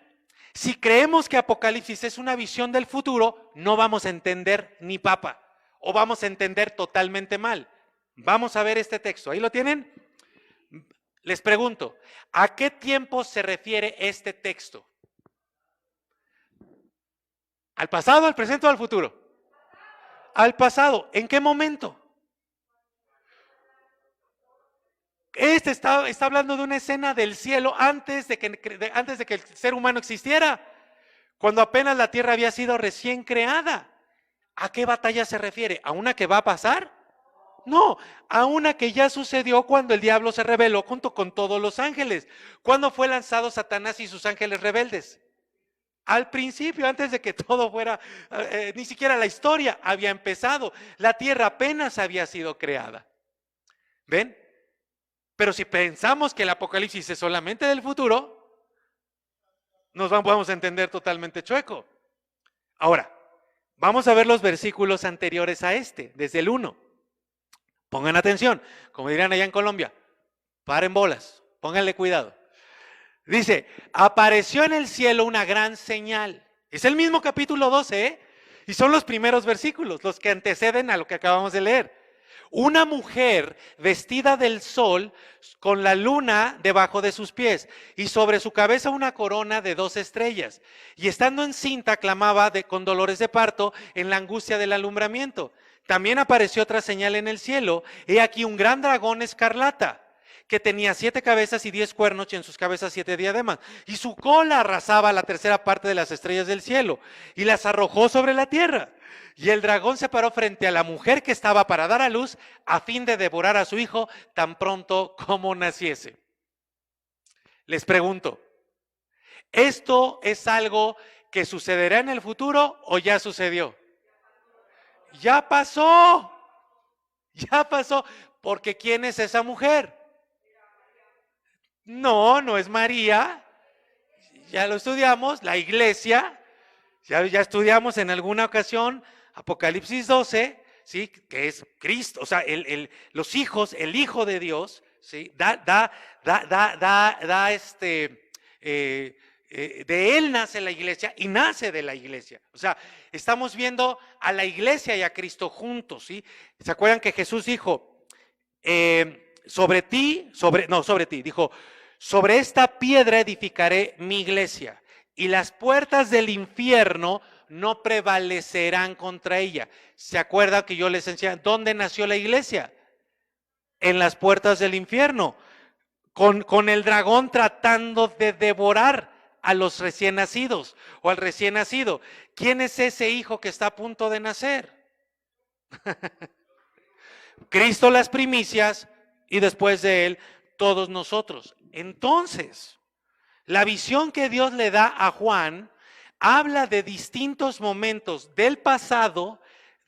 Si creemos que Apocalipsis es una visión del futuro, no vamos a entender ni papa, o vamos a entender totalmente mal. Vamos a ver este texto, ¿ahí lo tienen? Les pregunto, ¿a qué tiempo se refiere este texto? ¿Al pasado, al presente o al futuro? Al pasado. ¿En qué momento? Este está hablando de una escena del cielo antes de que el ser humano existiera, cuando apenas la tierra había sido recién creada. ¿A qué batalla se refiere? ¿A una que va a pasar? No, a una que ya sucedió cuando el diablo se rebeló junto con todos los ángeles. ¿Cuándo fue lanzado Satanás y sus ángeles rebeldes? Al principio, antes de que todo fuera, ni siquiera la historia había empezado. La tierra apenas había sido creada. ¿Ven? Pero si pensamos que el Apocalipsis es solamente del futuro, vamos a entender totalmente chueco. Ahora, vamos a ver los versículos anteriores a este, desde el 1. Pongan atención, como dirán allá en Colombia, paren bolas, pónganle cuidado. Dice, apareció en el cielo una gran señal. Es el mismo capítulo 12, ¿eh? Y son los primeros versículos, los que anteceden a lo que acabamos de leer. Una mujer vestida del sol con la luna debajo de sus pies y sobre su cabeza una corona de 2 estrellas. Y estando encinta clamaba con dolores de parto en la angustia del alumbramiento. También apareció otra señal en el cielo. He aquí un gran dragón escarlata que tenía 7 cabezas y 10 cuernos y en sus cabezas 7 diademas. Y su cola arrasaba la tercera parte de las estrellas del cielo y las arrojó sobre la tierra. Y el dragón se paró frente a la mujer que estaba para dar a luz a fin de devorar a su hijo tan pronto como naciese. Les pregunto, ¿esto es algo que sucederá en el futuro o ya sucedió? Ya pasó. Ya pasó. Porque ¿quién es esa mujer? No, no es María. Ya lo estudiamos, la iglesia. Ya estudiamos en alguna ocasión Apocalipsis 12, ¿sí? Que es Cristo, o sea, los hijos, el Hijo de Dios, ¿sí? De Él nace la iglesia y nace de la iglesia. O sea, estamos viendo a la iglesia y a Cristo juntos, ¿sí? ¿Se acuerdan que Jesús dijo, sobre ti, dijo, sobre esta piedra edificaré mi iglesia y las puertas del infierno no prevalecerán contra ella? ¿Se acuerdan que yo les enseñé dónde nació la iglesia? En las puertas del infierno, con el dragón tratando de devorar a los recién nacidos o al recién nacido. ¿Quién es ese hijo que está a punto de nacer? Cristo, las primicias, y después de él todos nosotros. Entonces, la visión que Dios le da a Juan habla de distintos momentos del pasado,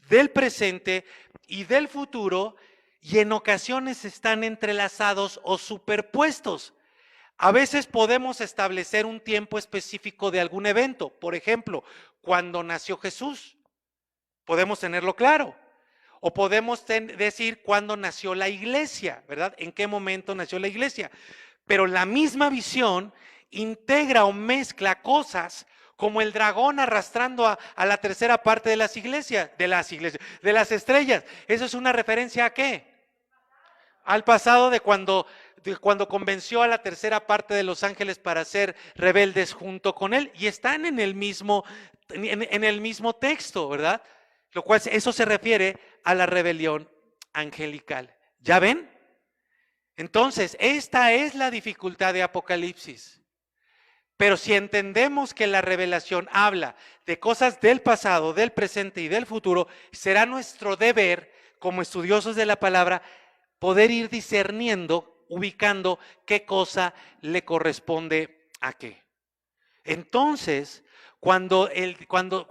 del presente y del futuro, y en ocasiones están entrelazados o superpuestos. A veces podemos establecer un tiempo específico de algún evento. Por ejemplo, cuando nació Jesús, podemos tenerlo claro. O podemos decir cuándo nació la iglesia, ¿verdad? ¿En qué momento nació la iglesia? Pero la misma visión integra o mezcla cosas como el dragón arrastrando a la tercera parte de las iglesias, de las estrellas. ¿Eso es una referencia a qué? Al pasado de cuando convenció a la tercera parte de los ángeles para ser rebeldes junto con él, y están en el mismo texto, ¿verdad? Lo cual, eso se refiere a la rebelión angelical. ¿Ya ven? Entonces, esta es la dificultad de Apocalipsis. Pero si entendemos que la revelación habla de cosas del pasado, del presente y del futuro, será nuestro deber, como estudiosos de la palabra, poder ir discerniendo, ubicando qué cosa le corresponde a qué. Entonces, cuando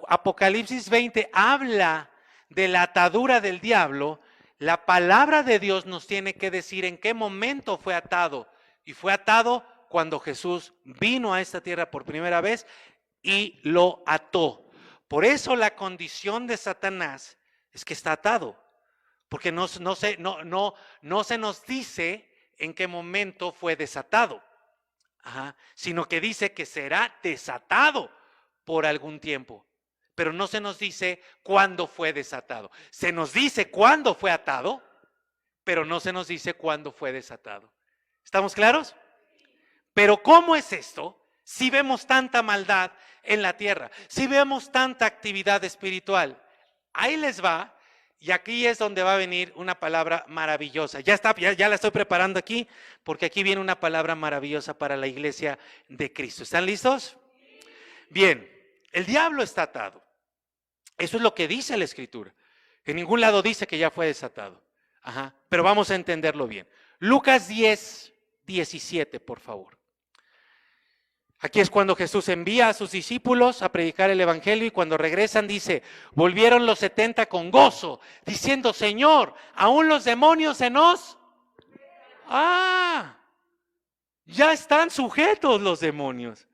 Apocalipsis 20 habla de la atadura del diablo, la palabra de Dios nos tiene que decir en qué momento fue atado. Y fue atado cuando Jesús vino a esta tierra por primera vez y lo ató. Por eso la condición de Satanás es que está atado, porque no se nos dice en qué momento fue desatado. sino que dice que será desatado por algún tiempo. Pero no se nos dice cuándo fue desatado. Se nos dice cuándo fue atado, pero no se nos dice cuándo fue desatado. ¿Estamos claros? Pero ¿cómo es esto? Si vemos tanta maldad en la tierra, si vemos tanta actividad espiritual, ahí les va, y aquí es donde va a venir una palabra maravillosa. Ya la estoy preparando aquí, porque aquí viene una palabra maravillosa para la iglesia de Cristo. ¿Están listos? Bien, el diablo está atado. Eso es lo que dice la Escritura. En ningún lado dice que ya fue desatado. Pero vamos a entenderlo bien. Lucas 10:17, por favor. Aquí es cuando Jesús envía a sus discípulos a predicar el evangelio y cuando regresan dice, volvieron los 70 con gozo, diciendo, Señor, aún los demonios se nos... Ya están sujetos los demonios.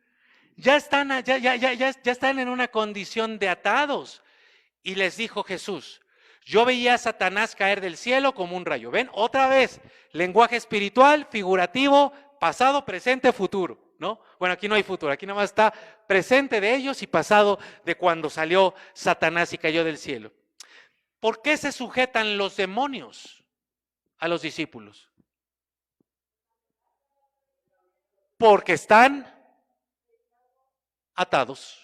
Ya están en una condición de atados. Y les dijo Jesús, yo veía a Satanás caer del cielo como un rayo. ¿Ven? Otra vez, lenguaje espiritual, figurativo, pasado, presente, futuro, ¿no? Bueno, aquí no hay futuro, aquí nada más está presente de ellos y pasado de cuando salió Satanás y cayó del cielo. ¿Por qué se sujetan los demonios a los discípulos? Porque están atados.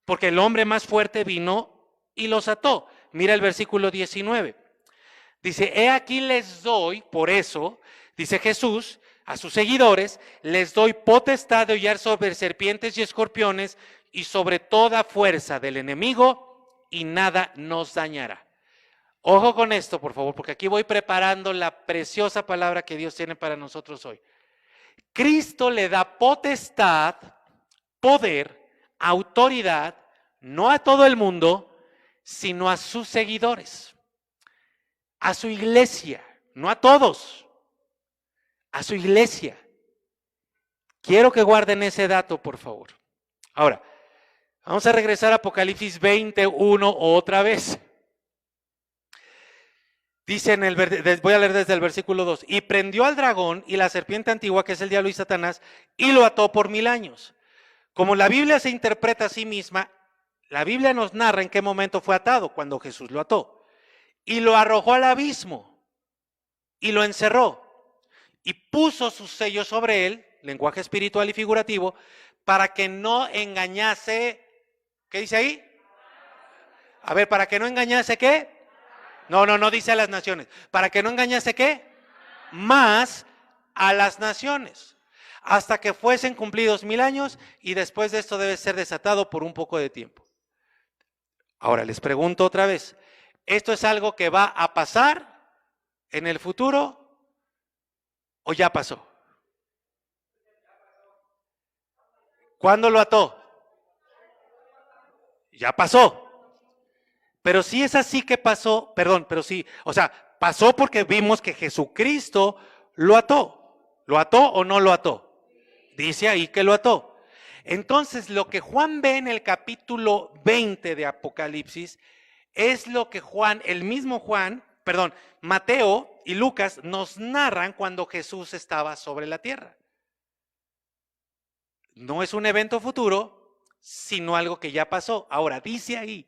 Porque el hombre más fuerte vino y los ató. Mira el versículo 19. Dice, he aquí les doy, por eso, dice Jesús, a sus seguidores, les doy potestad de hollar sobre serpientes y escorpiones y sobre toda fuerza del enemigo y nada nos dañará. Ojo con esto, por favor, porque aquí voy preparando la preciosa palabra que Dios tiene para nosotros hoy. Cristo le da potestad, poder, autoridad, no a todo el mundo, sino a sus seguidores, a su iglesia, no a todos, a su iglesia. Quiero que guarden ese dato, por favor. Ahora, vamos a regresar a Apocalipsis 21 otra vez. Dice voy a leer desde el versículo 2, y prendió al dragón y la serpiente antigua, que es el diablo y Satanás, y lo ató por 1000 años. Como la Biblia se interpreta a sí misma, la Biblia nos narra en qué momento fue atado, cuando Jesús lo ató. Y lo arrojó al abismo y lo encerró y puso sus sellos sobre él, lenguaje espiritual y figurativo, para que no engañase, ¿qué dice ahí? A ver, para que no engañase ¿qué? No dice a las naciones. ¿Para que no engañase qué? Más a las naciones. Hasta que fuesen cumplidos 1000 años y después de esto debe ser desatado por un poco de tiempo. Ahora les pregunto otra vez, ¿esto es algo que va a pasar en el futuro o ya pasó? ¿Cuándo lo ató? Ya pasó. Pero si es así que pasó, pero sí, o sea, pasó porque vimos que Jesucristo lo ató. ¿Lo ató o no lo ató? Dice ahí que lo ató. Entonces, lo que Juan ve en el capítulo 20 de Apocalipsis es lo que Mateo y Lucas nos narran cuando Jesús estaba sobre la tierra. No es un evento futuro, sino algo que ya pasó. Ahora, dice ahí,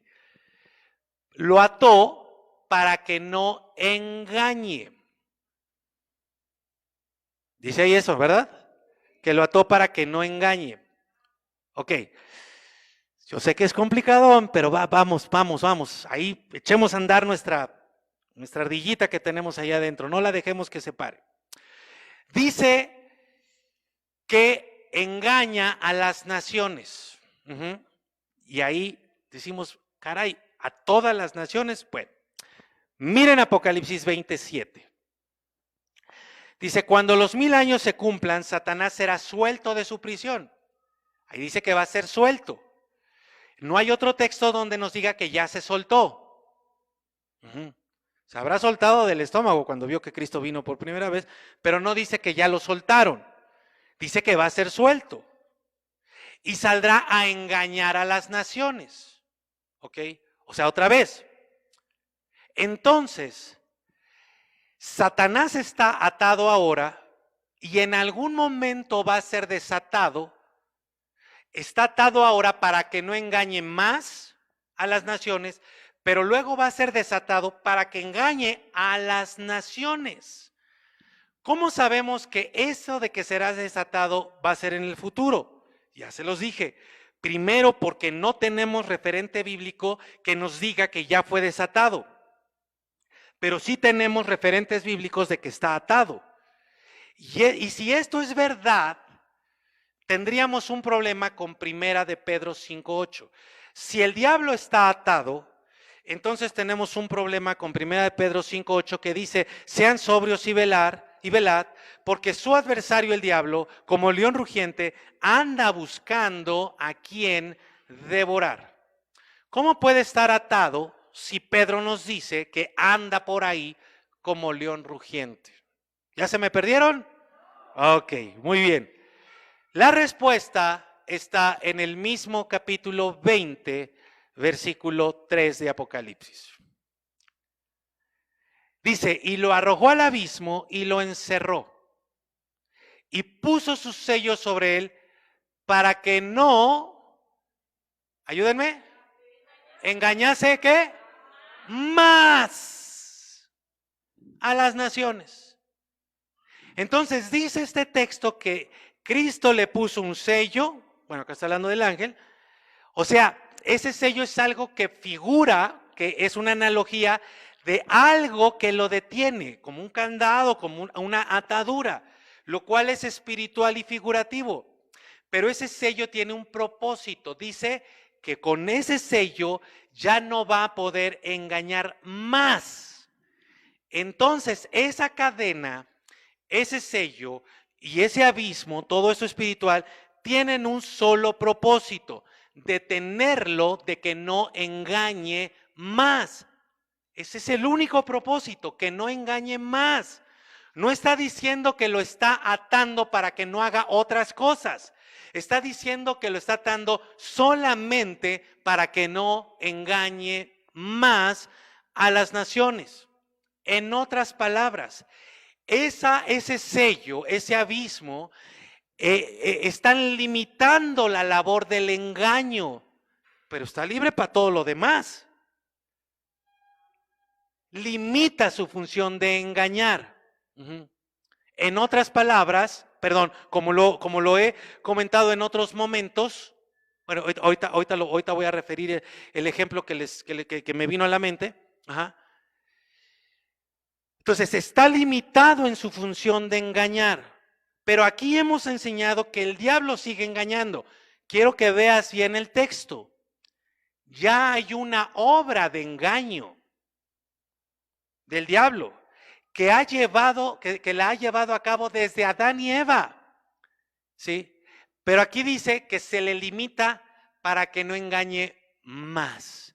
lo ató para que no engañe. Dice ahí eso, ¿verdad? Que lo ató para que no engañe. Ok. Yo sé que es complicado, pero vamos. Ahí echemos a andar nuestra ardillita que tenemos allá adentro. No la dejemos que se pare. Dice que engaña a las naciones. Y ahí decimos, caray, a todas las naciones. Bueno, miren Apocalipsis 27. Dice, cuando los 1000 años se cumplan, Satanás será suelto de su prisión. Ahí dice que va a ser suelto. No hay otro texto donde nos diga que ya se soltó. Se habrá soltado del estómago cuando vio que Cristo vino por primera vez, pero no dice que ya lo soltaron. Dice que va a ser suelto. Y saldrá a engañar a las naciones. ¿Ok? O sea, otra vez. Entonces, Satanás está atado ahora y en algún momento va a ser desatado. Está atado ahora para que no engañe más a las naciones, pero luego va a ser desatado para que engañe a las naciones. ¿Cómo sabemos que eso de que será desatado va a ser en el futuro? Ya se los dije. Primero, porque no tenemos referente bíblico que nos diga que ya fue desatado. Pero sí tenemos referentes bíblicos de que está atado. Y si esto es verdad, tendríamos un problema con Primera de Pedro 5:8. Si el diablo está atado, entonces tenemos un problema con Primera de Pedro 5:8 que dice: sean sobrios y velad, porque su adversario el diablo, como león rugiente, anda buscando a quien devorar. ¿Cómo puede estar atado si Pedro nos dice que anda por ahí como león rugiente? ¿Ya se me perdieron? Ok, muy bien. La respuesta está en el mismo capítulo 20, versículo 3 de Apocalipsis. Dice: y lo arrojó al abismo y lo encerró, y puso sus sellos sobre él para que no, ayúdenme, engañase ¿qué? Más a las naciones. Entonces dice este texto que Cristo le puso un sello, bueno, acá está hablando del ángel, o sea, ese sello es algo que figura, que es una analogía de algo que lo detiene, como un candado, como una atadura, lo cual es espiritual y figurativo. Pero ese sello tiene un propósito. Dice que con ese sello ya no va a poder engañar más. Entonces, esa cadena, ese sello y ese abismo, todo eso espiritual, tienen un solo propósito: detenerlo de que no engañe más. Ese es el único propósito, que no engañe más. No está diciendo que lo está atando para que no haga otras cosas. Está diciendo que lo está atando solamente para que no engañe más a las naciones. En otras palabras, ese sello, ese abismo, están limitando la labor del engaño, pero está libre para todo lo demás. Limita su función de engañar. En otras palabras, perdón, como lo he comentado en otros momentos, bueno, ahorita voy a referir el ejemplo que me vino a la mente. Entonces, está limitado en su función de engañar. Pero aquí hemos enseñado que el diablo sigue engañando. Quiero que veas bien el texto. Ya hay una obra de engaño del diablo que la ha llevado a cabo desde Adán y Eva. ¿Sí? Pero aquí dice que se le limita para que no engañe más.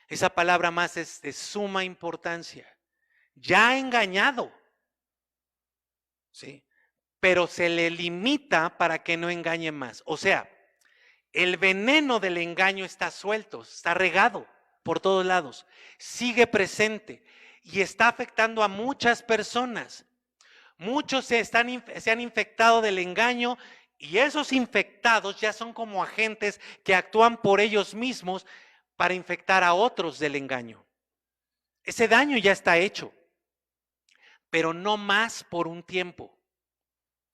Esa palabra más es de suma importancia. Ya ha engañado. ¿Sí? Pero se le limita para que no engañe más. O sea, el veneno del engaño está suelto, está regado por todos lados, sigue presente y está afectando a muchas personas. Muchos se han infectado del engaño, y esos infectados ya son como agentes que actúan por ellos mismos para infectar a otros del engaño. Ese daño ya está hecho, pero no más por un tiempo,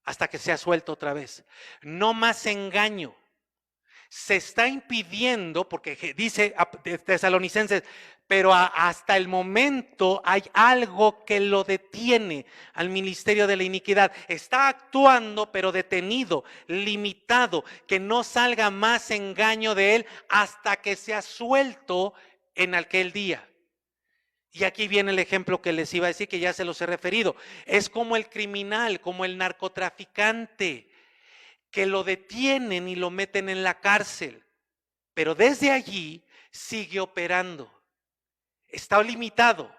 hasta que sea suelto otra vez. No más engaño. Se está impidiendo, porque dice Tesalonicenses, pero hasta el momento hay algo que lo detiene al ministerio de la iniquidad. Está actuando, pero detenido, limitado, que no salga más engaño de él hasta que sea suelto en aquel día. Y aquí viene el ejemplo que les iba a decir, que ya se los he referido. Es como el criminal, como el narcotraficante, que lo detienen y lo meten en la cárcel, pero desde allí sigue operando. Está limitado,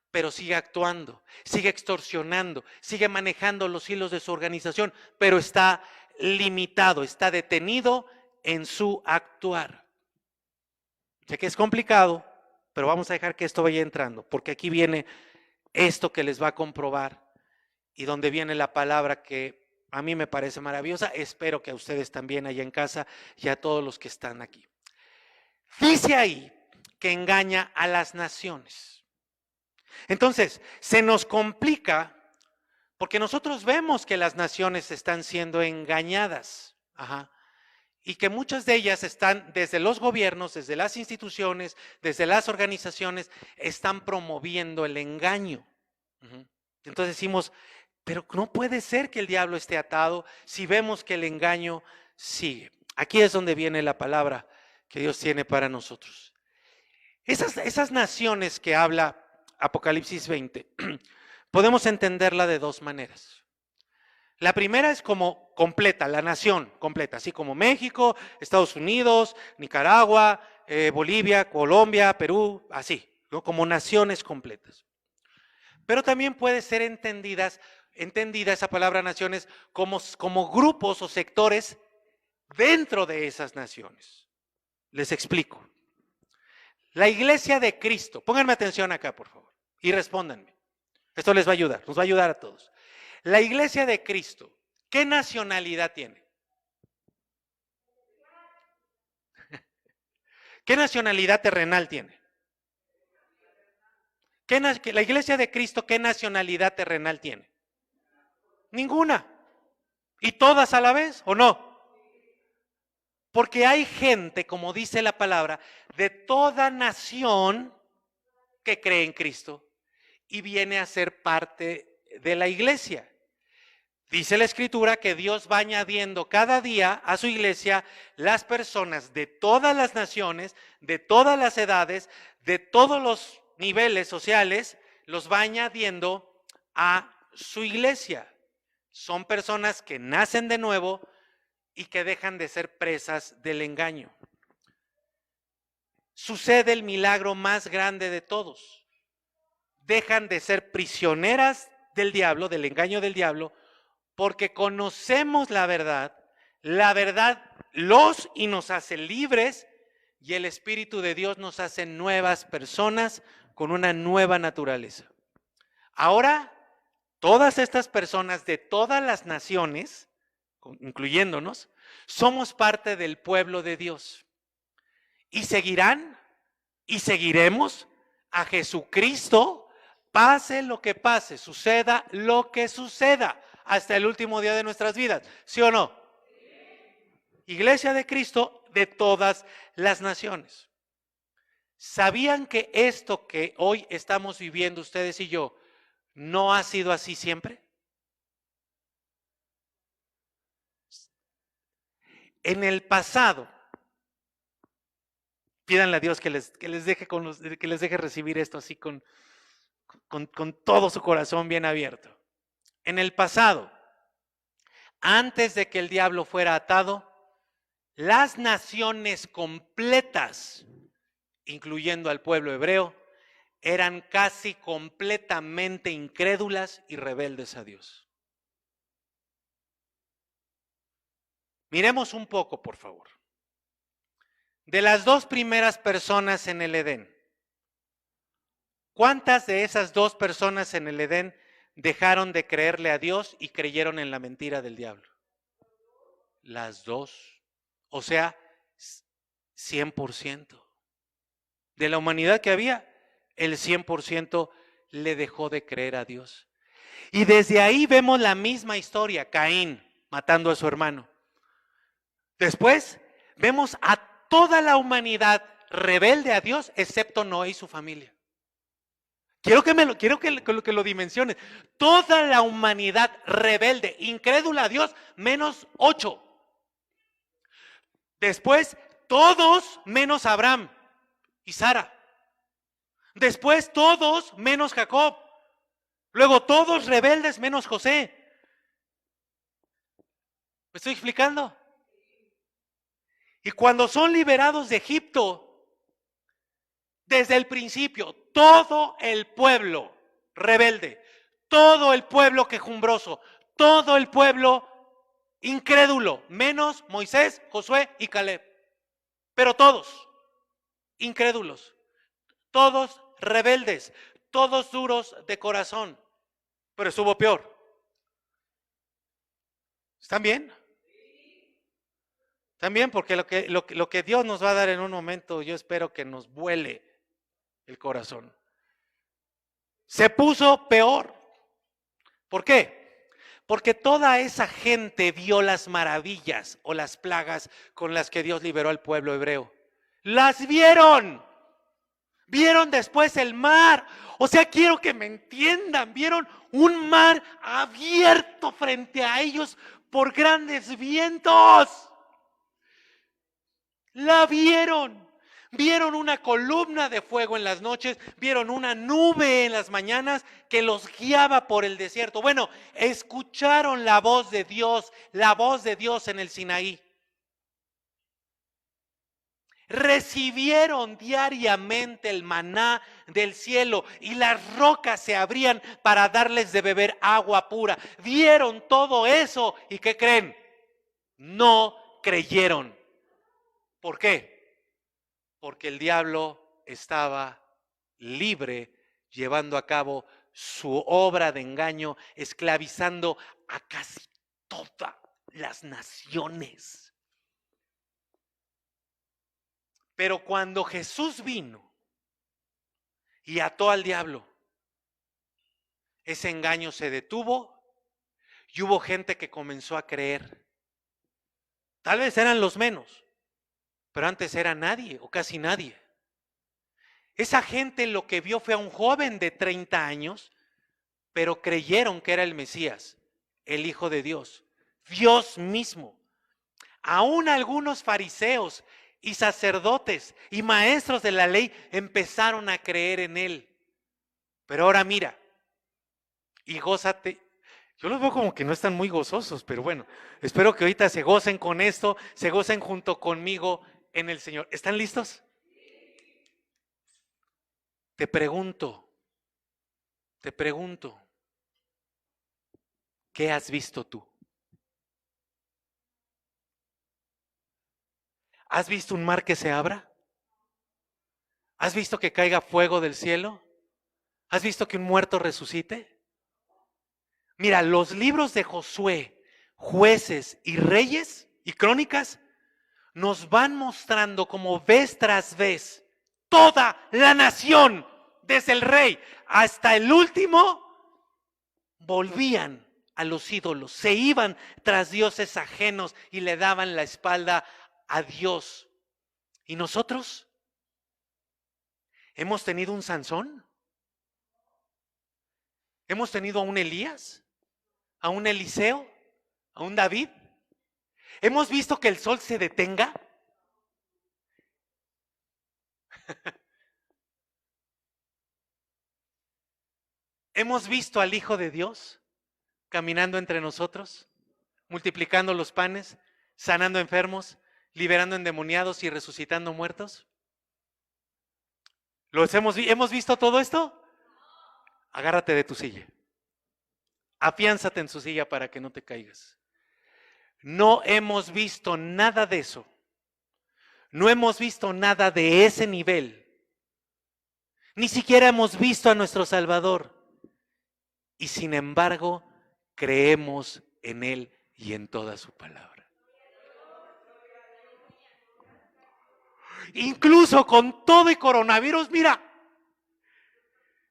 pero sigue actuando, sigue extorsionando, sigue manejando los hilos de su organización, pero está limitado, está detenido en su actuar. Sé que es complicado, pero vamos a dejar que esto vaya entrando, porque aquí viene esto que les va a comprobar y donde viene la palabra que A mí me parece maravillosa, espero que a ustedes también allá en casa y a todos los que están aquí. Dice ahí que engaña a las naciones. Entonces, se nos complica porque nosotros vemos que las naciones están siendo engañadas. Ajá. Y que muchas de ellas están, desde los gobiernos, desde las instituciones, desde las organizaciones, están promoviendo el engaño. Entonces decimos, pero no puede ser que el diablo esté atado si vemos que el engaño sigue. Aquí es donde viene la palabra que Dios tiene para nosotros. Esas naciones que habla Apocalipsis 20, podemos entenderla de dos maneras. La primera es como completa, la nación completa, así como México, Estados Unidos, Nicaragua, Bolivia, Colombia, Perú, así, ¿no? Como naciones completas. Pero también puede ser entendida esa palabra naciones como grupos o sectores dentro de esas naciones. Les explico. La iglesia de Cristo, pónganme atención acá por favor y respóndanme. Esto les va a ayudar, nos va a ayudar a todos. La iglesia de Cristo, ¿qué nacionalidad tiene? ¿Qué nacionalidad terrenal tiene? La iglesia de Cristo, ¿qué nacionalidad terrenal tiene? Ninguna. ¿Y todas a la vez o no? Porque hay gente, como dice la palabra, de toda nación que cree en Cristo y viene a ser parte de la iglesia. Dice la Escritura que Dios va añadiendo cada día a su iglesia las personas de todas las naciones, de todas las edades, de todos los niveles sociales, los va añadiendo a su iglesia. Son personas que nacen de nuevo y que dejan de ser presas del engaño. Sucede el milagro más grande de todos. Dejan de ser prisioneras del diablo, del engaño del diablo, porque conocemos la verdad los y nos hace libres y el Espíritu de Dios nos hace nuevas personas con una nueva naturaleza. Ahora, todas estas personas de todas las naciones, incluyéndonos, somos parte del pueblo de Dios y seguirán y seguiremos a Jesucristo, pase lo que pase, suceda lo que suceda, hasta el último día de nuestras vidas, ¿sí o no? Iglesia de Cristo de todas las naciones. ¿Sabían que esto que hoy estamos viviendo ustedes y yo no ha sido así siempre? En el pasado, pídanle a Dios que les deje recibir esto así con todo su corazón bien abierto. En el pasado, antes de que el diablo fuera atado, las naciones completas, incluyendo al pueblo hebreo, eran casi completamente incrédulas y rebeldes a Dios. Miremos un poco, por favor. De las dos primeras personas en el Edén, ¿cuántas de esas dos personas en el Edén dejaron de creerle a Dios y creyeron en la mentira del diablo? Las dos. O sea, 100%. De la humanidad que había, el 100% le dejó de creer a Dios. Y desde ahí vemos la misma historia, Caín matando a su hermano. Después vemos a toda la humanidad rebelde a Dios, excepto Noé y su familia. Quiero que lo dimensiones. Toda la humanidad rebelde, incrédula a Dios, menos 8. Después, todos menos Abraham y Sara. Después, todos menos Jacob. Luego, todos rebeldes menos José. ¿Me estoy explicando? Y cuando son liberados de Egipto, desde el principio, todo el pueblo rebelde, todo el pueblo quejumbroso, todo el pueblo incrédulo, menos Moisés, Josué y Caleb. Pero todos incrédulos, todos rebeldes, todos duros de corazón. Pero estuvo peor. ¿Están bien? También porque lo que Dios nos va a dar en un momento, yo espero que nos vuele el corazón. Se puso peor. ¿Por qué? Porque toda esa gente vio las maravillas o las plagas con las que Dios liberó al pueblo hebreo. Las vieron. Vieron después el mar. O sea, quiero que me entiendan. Vieron un mar abierto frente a ellos por grandes vientos. La vieron. Vieron una columna de fuego en las noches, vieron una nube en las mañanas que los guiaba por el desierto. Bueno, escucharon la voz de Dios en el Sinaí. Recibieron diariamente el maná del cielo y las rocas se abrían para darles de beber agua pura. Vieron todo eso y ¿qué creen? No creyeron. ¿Por qué? Porque el diablo estaba libre llevando a cabo su obra de engaño, esclavizando a casi todas las naciones. Pero cuando Jesús vino y ató al diablo, ese engaño se detuvo y hubo gente que comenzó a creer. Tal vez eran los menos, pero antes era nadie o casi nadie. Esa gente lo que vio fue a un joven de 30 años, pero creyeron que era el Mesías, el Hijo de Dios, Dios mismo. Aún algunos fariseos y sacerdotes y maestros de la ley empezaron a creer en él. Pero ahora mira y gózate. Yo los veo como que no están muy gozosos, pero bueno, espero que ahorita se gocen con esto, se gocen junto conmigo en el Señor. ¿Están listos? Te pregunto, ¿qué has visto tú? ¿Has visto un mar que se abra? ¿Has visto que caiga fuego del cielo? ¿Has visto que un muerto resucite? Mira, los libros de Josué, Jueces y Reyes y Crónicas nos van mostrando como vez tras vez toda la nación, desde el rey hasta el último, volvían a los ídolos, se iban tras dioses ajenos y le daban la espalda a Dios. ¿Y nosotros? ¿Hemos tenido un Sansón? ¿Hemos tenido a un Elías? ¿A un Eliseo? ¿A un David? ¿Hemos visto que el sol se detenga? ¿Hemos visto al Hijo de Dios caminando entre nosotros, multiplicando los panes, sanando enfermos, liberando endemoniados y resucitando muertos? ¿Hemos visto todo esto? Agárrate de tu silla. Afiánzate en su silla para que no te caigas. No hemos visto nada de eso. No hemos visto nada de ese nivel. Ni siquiera hemos visto a nuestro Salvador. Y sin embargo, creemos en Él y en toda su palabra. Incluso con todo y coronavirus, mira,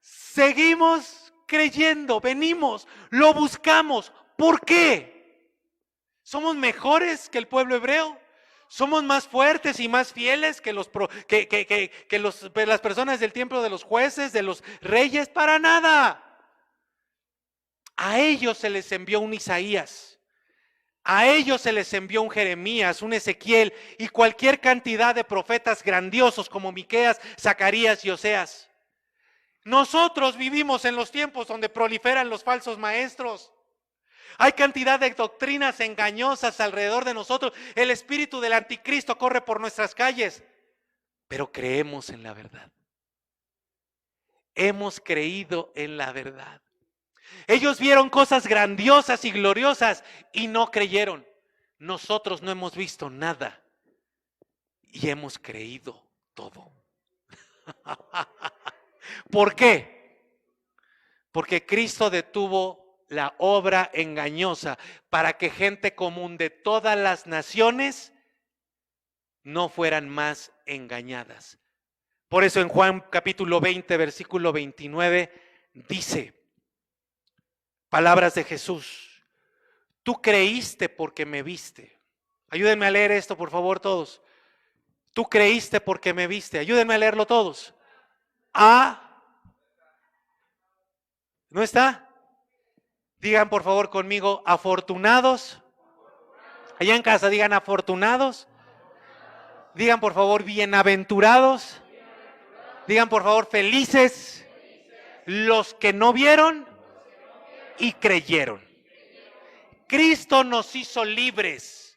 seguimos creyendo, venimos, lo buscamos. ¿Por qué? ¿Somos mejores que el pueblo hebreo? ¿Somos más fuertes y más fieles que las personas del tiempo de los jueces, de los reyes? Para nada. A ellos se les envió un Isaías, a ellos se les envió un Jeremías, un Ezequiel y cualquier cantidad de profetas grandiosos como Miqueas, Zacarías y Oseas. Nosotros vivimos en los tiempos donde proliferan los falsos maestros. Hay cantidad de doctrinas engañosas alrededor de nosotros. El espíritu del anticristo corre por nuestras calles, pero creemos en la verdad. Hemos creído en la verdad. Ellos vieron cosas grandiosas y gloriosas y no creyeron. Nosotros no hemos visto nada y hemos creído todo. ¿Por qué? Porque Cristo detuvo la obra engañosa, para que gente común de todas las naciones no fueran más engañadas. Por eso en Juan capítulo 20, versículo 29, dice, palabras de Jesús: tú creíste porque me viste. Ayúdenme a leer esto, por favor, todos. Tú creíste porque me viste. Ayúdenme a leerlo todos. ¿No está? Digan por favor conmigo, afortunados. Allá en casa digan afortunados. Digan por favor bienaventurados. Digan por favor felices los que no vieron y creyeron. Cristo nos hizo libres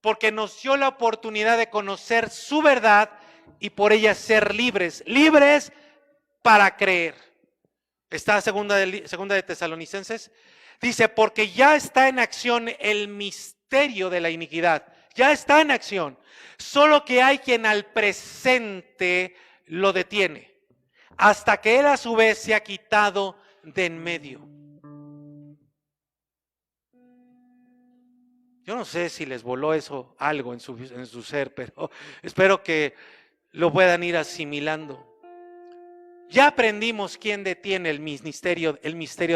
porque nos dio la oportunidad de conocer su verdad y por ella ser libres. Libres para creer. Está segunda de Tesalonicenses. Dice, porque ya está en acción el misterio de la iniquidad. Ya está en acción. Solo que hay quien al presente lo detiene, hasta que él a su vez se ha quitado de en medio. Yo no sé si les voló eso algo en su ser, pero espero que lo puedan ir asimilando. Ya aprendimos quién detiene el misterio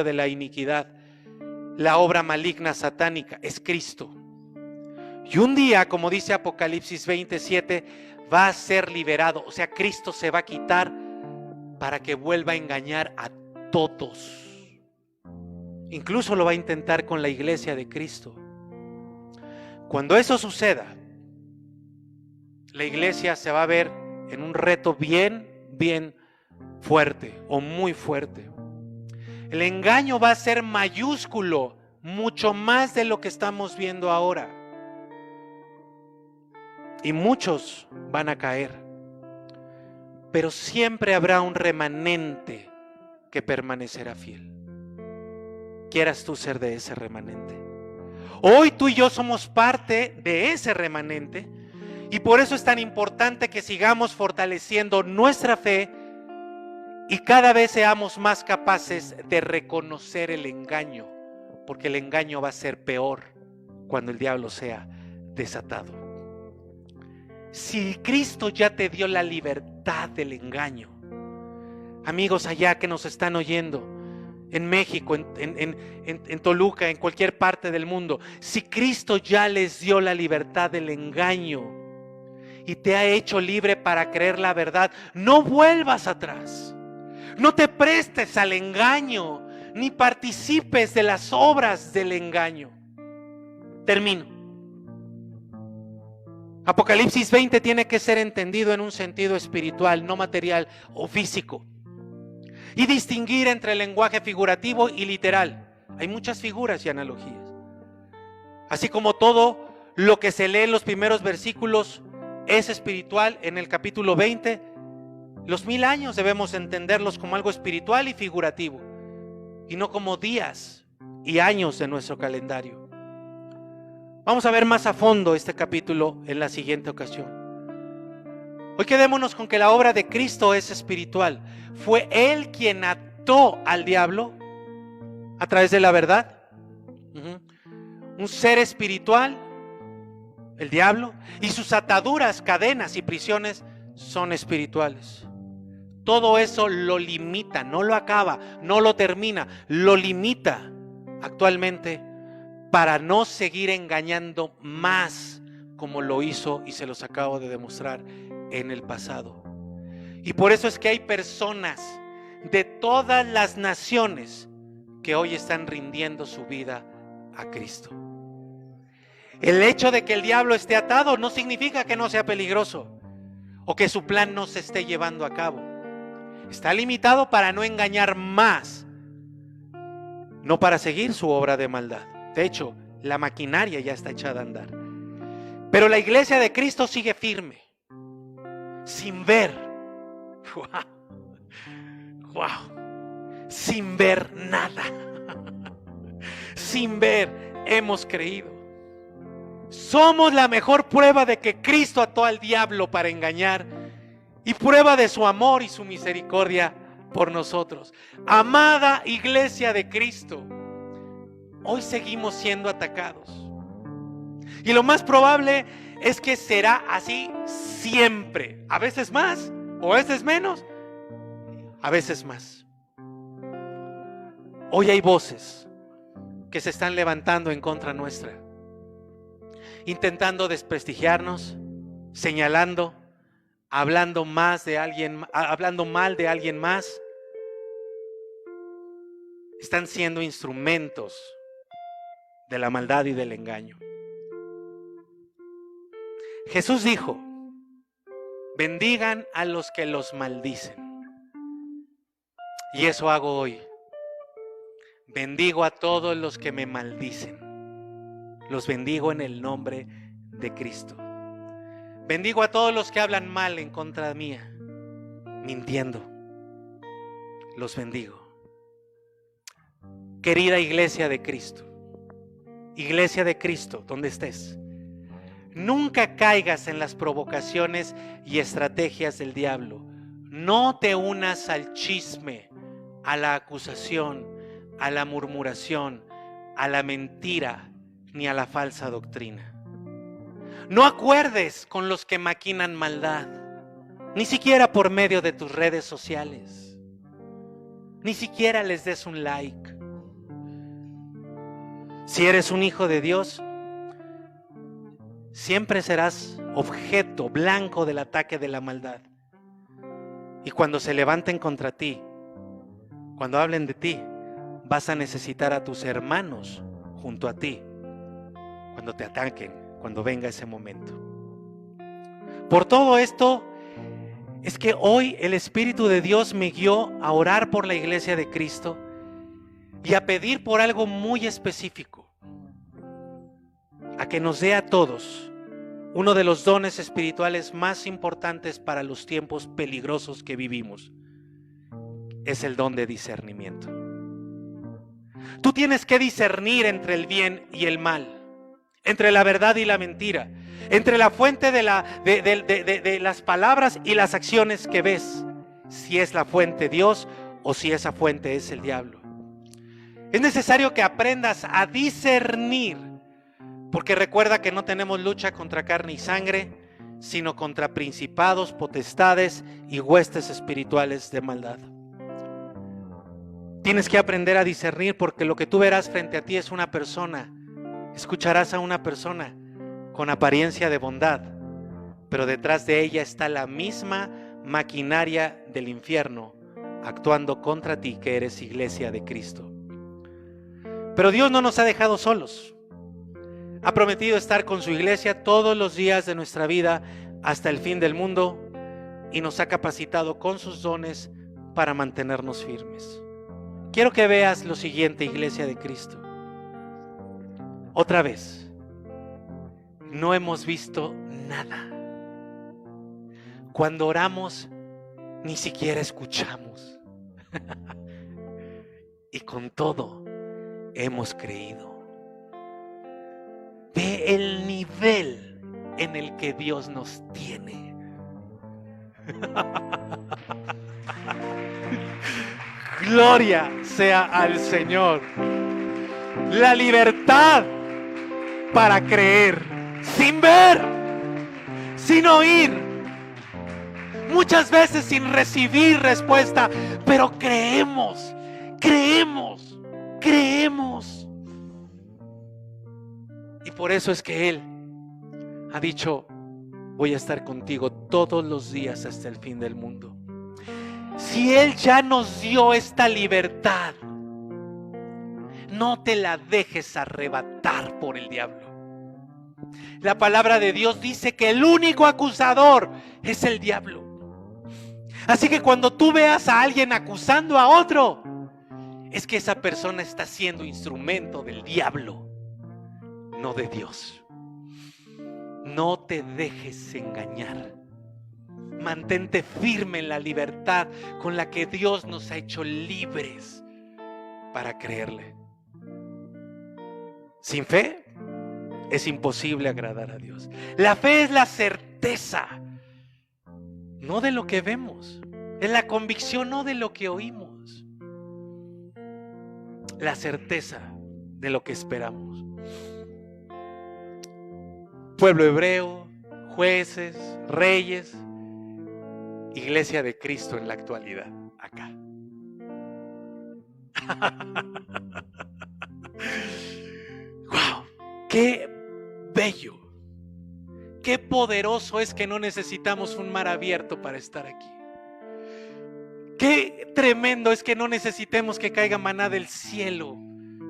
de la iniquidad, la obra maligna satánica, es Cristo. Y un día, como dice Apocalipsis 27, va a ser liberado. O sea, Cristo se va a quitar para que vuelva a engañar a todos. Incluso lo va a intentar con la iglesia de Cristo. Cuando eso suceda, la iglesia se va a ver en un reto bien fuerte o muy fuerte. El engaño va a ser mayúsculo, mucho más de lo que estamos viendo ahora. Y muchos van a caer, pero siempre habrá un remanente que permanecerá fiel. Quieras tú ser de ese remanente. Hoy tú y yo somos parte de ese remanente y por eso es tan importante que sigamos fortaleciendo nuestra fe y cada vez seamos más capaces de reconocer el engaño, porque el engaño va a ser peor cuando el diablo sea desatado. Si Cristo ya te dio la libertad del engaño, amigos allá que nos están oyendo, en México, en Toluca, en cualquier parte del mundo, si Cristo ya les dio la libertad del engaño y te ha hecho libre para creer la verdad, no vuelvas atrás, no te prestes al engaño, ni participes de las obras del engaño. Termino. Apocalipsis 20 tiene que ser entendido en un sentido espiritual, no material o físico. Y distinguir entre el lenguaje figurativo y literal. Hay muchas figuras y analogías. Así como todo lo que se lee en los primeros versículos es espiritual, en el capítulo 20, los 1000 años debemos entenderlos como algo espiritual y figurativo, y no como días y años de nuestro calendario. Vamos a ver más a fondo este capítulo en la siguiente ocasión. Hoy quedémonos con que la obra de Cristo es espiritual. Fue Él quien ató al diablo a través de la verdad. Un ser espiritual, el diablo, y sus ataduras, cadenas y prisiones son espirituales. Todo eso lo limita, no lo acaba, no lo termina, lo limita actualmente para no seguir engañando más como lo hizo y se los acabo de demostrar en el pasado. Y por eso es que hay personas de todas las naciones que hoy están rindiendo su vida a Cristo. El hecho de que el diablo esté atado no significa que no sea peligroso o que su plan no se esté llevando a cabo. Está limitado para no engañar más, no para seguir su obra de maldad. De hecho, la maquinaria ya está echada a andar. Pero la iglesia de Cristo sigue firme, sin ver. Wow. Sin ver nada. Sin ver, hemos creído. Somos la mejor prueba de que Cristo ató al diablo para engañar y prueba de su amor y su misericordia por nosotros. Amada iglesia de Cristo, hoy seguimos siendo atacados. Y lo más probable es que será así siempre. A veces más, o a veces menos, a veces más. Hoy hay voces que se están levantando en contra nuestra, intentando desprestigiarnos, señalando, hablando mal de alguien más. Están siendo instrumentos de la maldad y del engaño. Jesús dijo: bendigan a los que los maldicen. Y eso hago hoy. Bendigo a todos los que me maldicen. Los bendigo en el nombre de Cristo. Bendigo a todos los que hablan mal en contra mía, mintiendo. Los bendigo. Querida iglesia de Cristo, donde estés, nunca caigas en las provocaciones y estrategias del diablo. No te unas al chisme, a la acusación, a la murmuración, a la mentira, ni a la falsa doctrina. No acuerdes con los que maquinan maldad, ni siquiera por medio de tus redes sociales. Ni siquiera les des un like. Si eres un hijo de Dios, siempre serás objeto, blanco del ataque de la maldad. Y cuando se levanten contra ti, cuando hablen de ti, vas a necesitar a tus hermanos junto a ti cuando te ataquen, cuando venga ese momento. Por todo esto es que hoy el Espíritu de Dios me guió a orar por la iglesia de Cristo y a pedir por algo muy específico, a que nos dé a todos uno de los dones espirituales más importantes para los tiempos peligrosos que vivimos. Es el don de discernimiento. Tú tienes que discernir entre el bien y el mal, entre la verdad y la mentira, entre la fuente de las palabras y las acciones que ves, si es la fuente Dios o si esa fuente es el diablo. Es necesario que aprendas a discernir, porque recuerda que no tenemos lucha contra carne y sangre, sino contra principados, potestades y huestes espirituales de maldad. Tienes que aprender a discernir, porque lo que tú verás frente a ti es una persona. Escucharás a una persona con apariencia de bondad, pero detrás de ella está la misma maquinaria del infierno actuando contra ti, que eres iglesia de Cristo. Pero Dios no nos ha dejado solos. Ha prometido estar con su iglesia todos los días de nuestra vida hasta el fin del mundo, y nos ha capacitado con sus dones para mantenernos firmes. Quiero que veas lo siguiente, iglesia de Cristo. Otra vez, no hemos visto nada. Cuando oramos, ni siquiera escuchamos. Y con todo, hemos creído. Ve el nivel en el que Dios nos tiene. Gloria sea al Señor. La libertad para creer, sin ver, sin oír, muchas veces sin recibir respuesta, pero creemos. Y por eso es que Él ha dicho: voy a estar contigo todos los días hasta el fin del mundo. Si Él ya nos dio esta libertad, no te la dejes arrebatar por el diablo. La palabra de Dios dice que el único acusador es el diablo. Así que cuando tú veas a alguien acusando a otro, es que esa persona está siendo instrumento del diablo, no de Dios. No te dejes engañar. Mantente firme en la libertad con la que Dios nos ha hecho libres para creerle. Sin fe es imposible agradar a Dios. La fe es la certeza, no de lo que vemos, es la convicción, no de lo que oímos. La certeza de lo que esperamos. Pueblo hebreo, jueces, reyes, Iglesia de Cristo en la actualidad, acá. ¡Wow! ¡Qué bello! ¡Qué poderoso es que no necesitamos un mar abierto para estar aquí! ¡Qué tremendo es que no necesitemos que caiga maná del cielo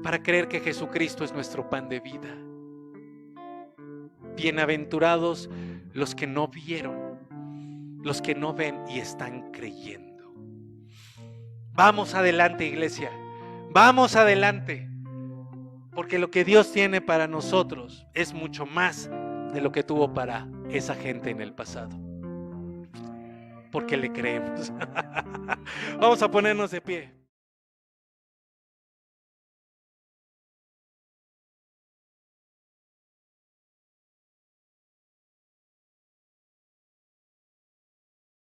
para creer que Jesucristo es nuestro pan de vida! Bienaventurados los que no vieron, los que no ven y están creyendo. Vamos adelante, iglesia, vamos adelante, porque lo que Dios tiene para nosotros es mucho más de lo que tuvo para esa gente en el pasado, porque le creemos. Vamos a ponernos de pie.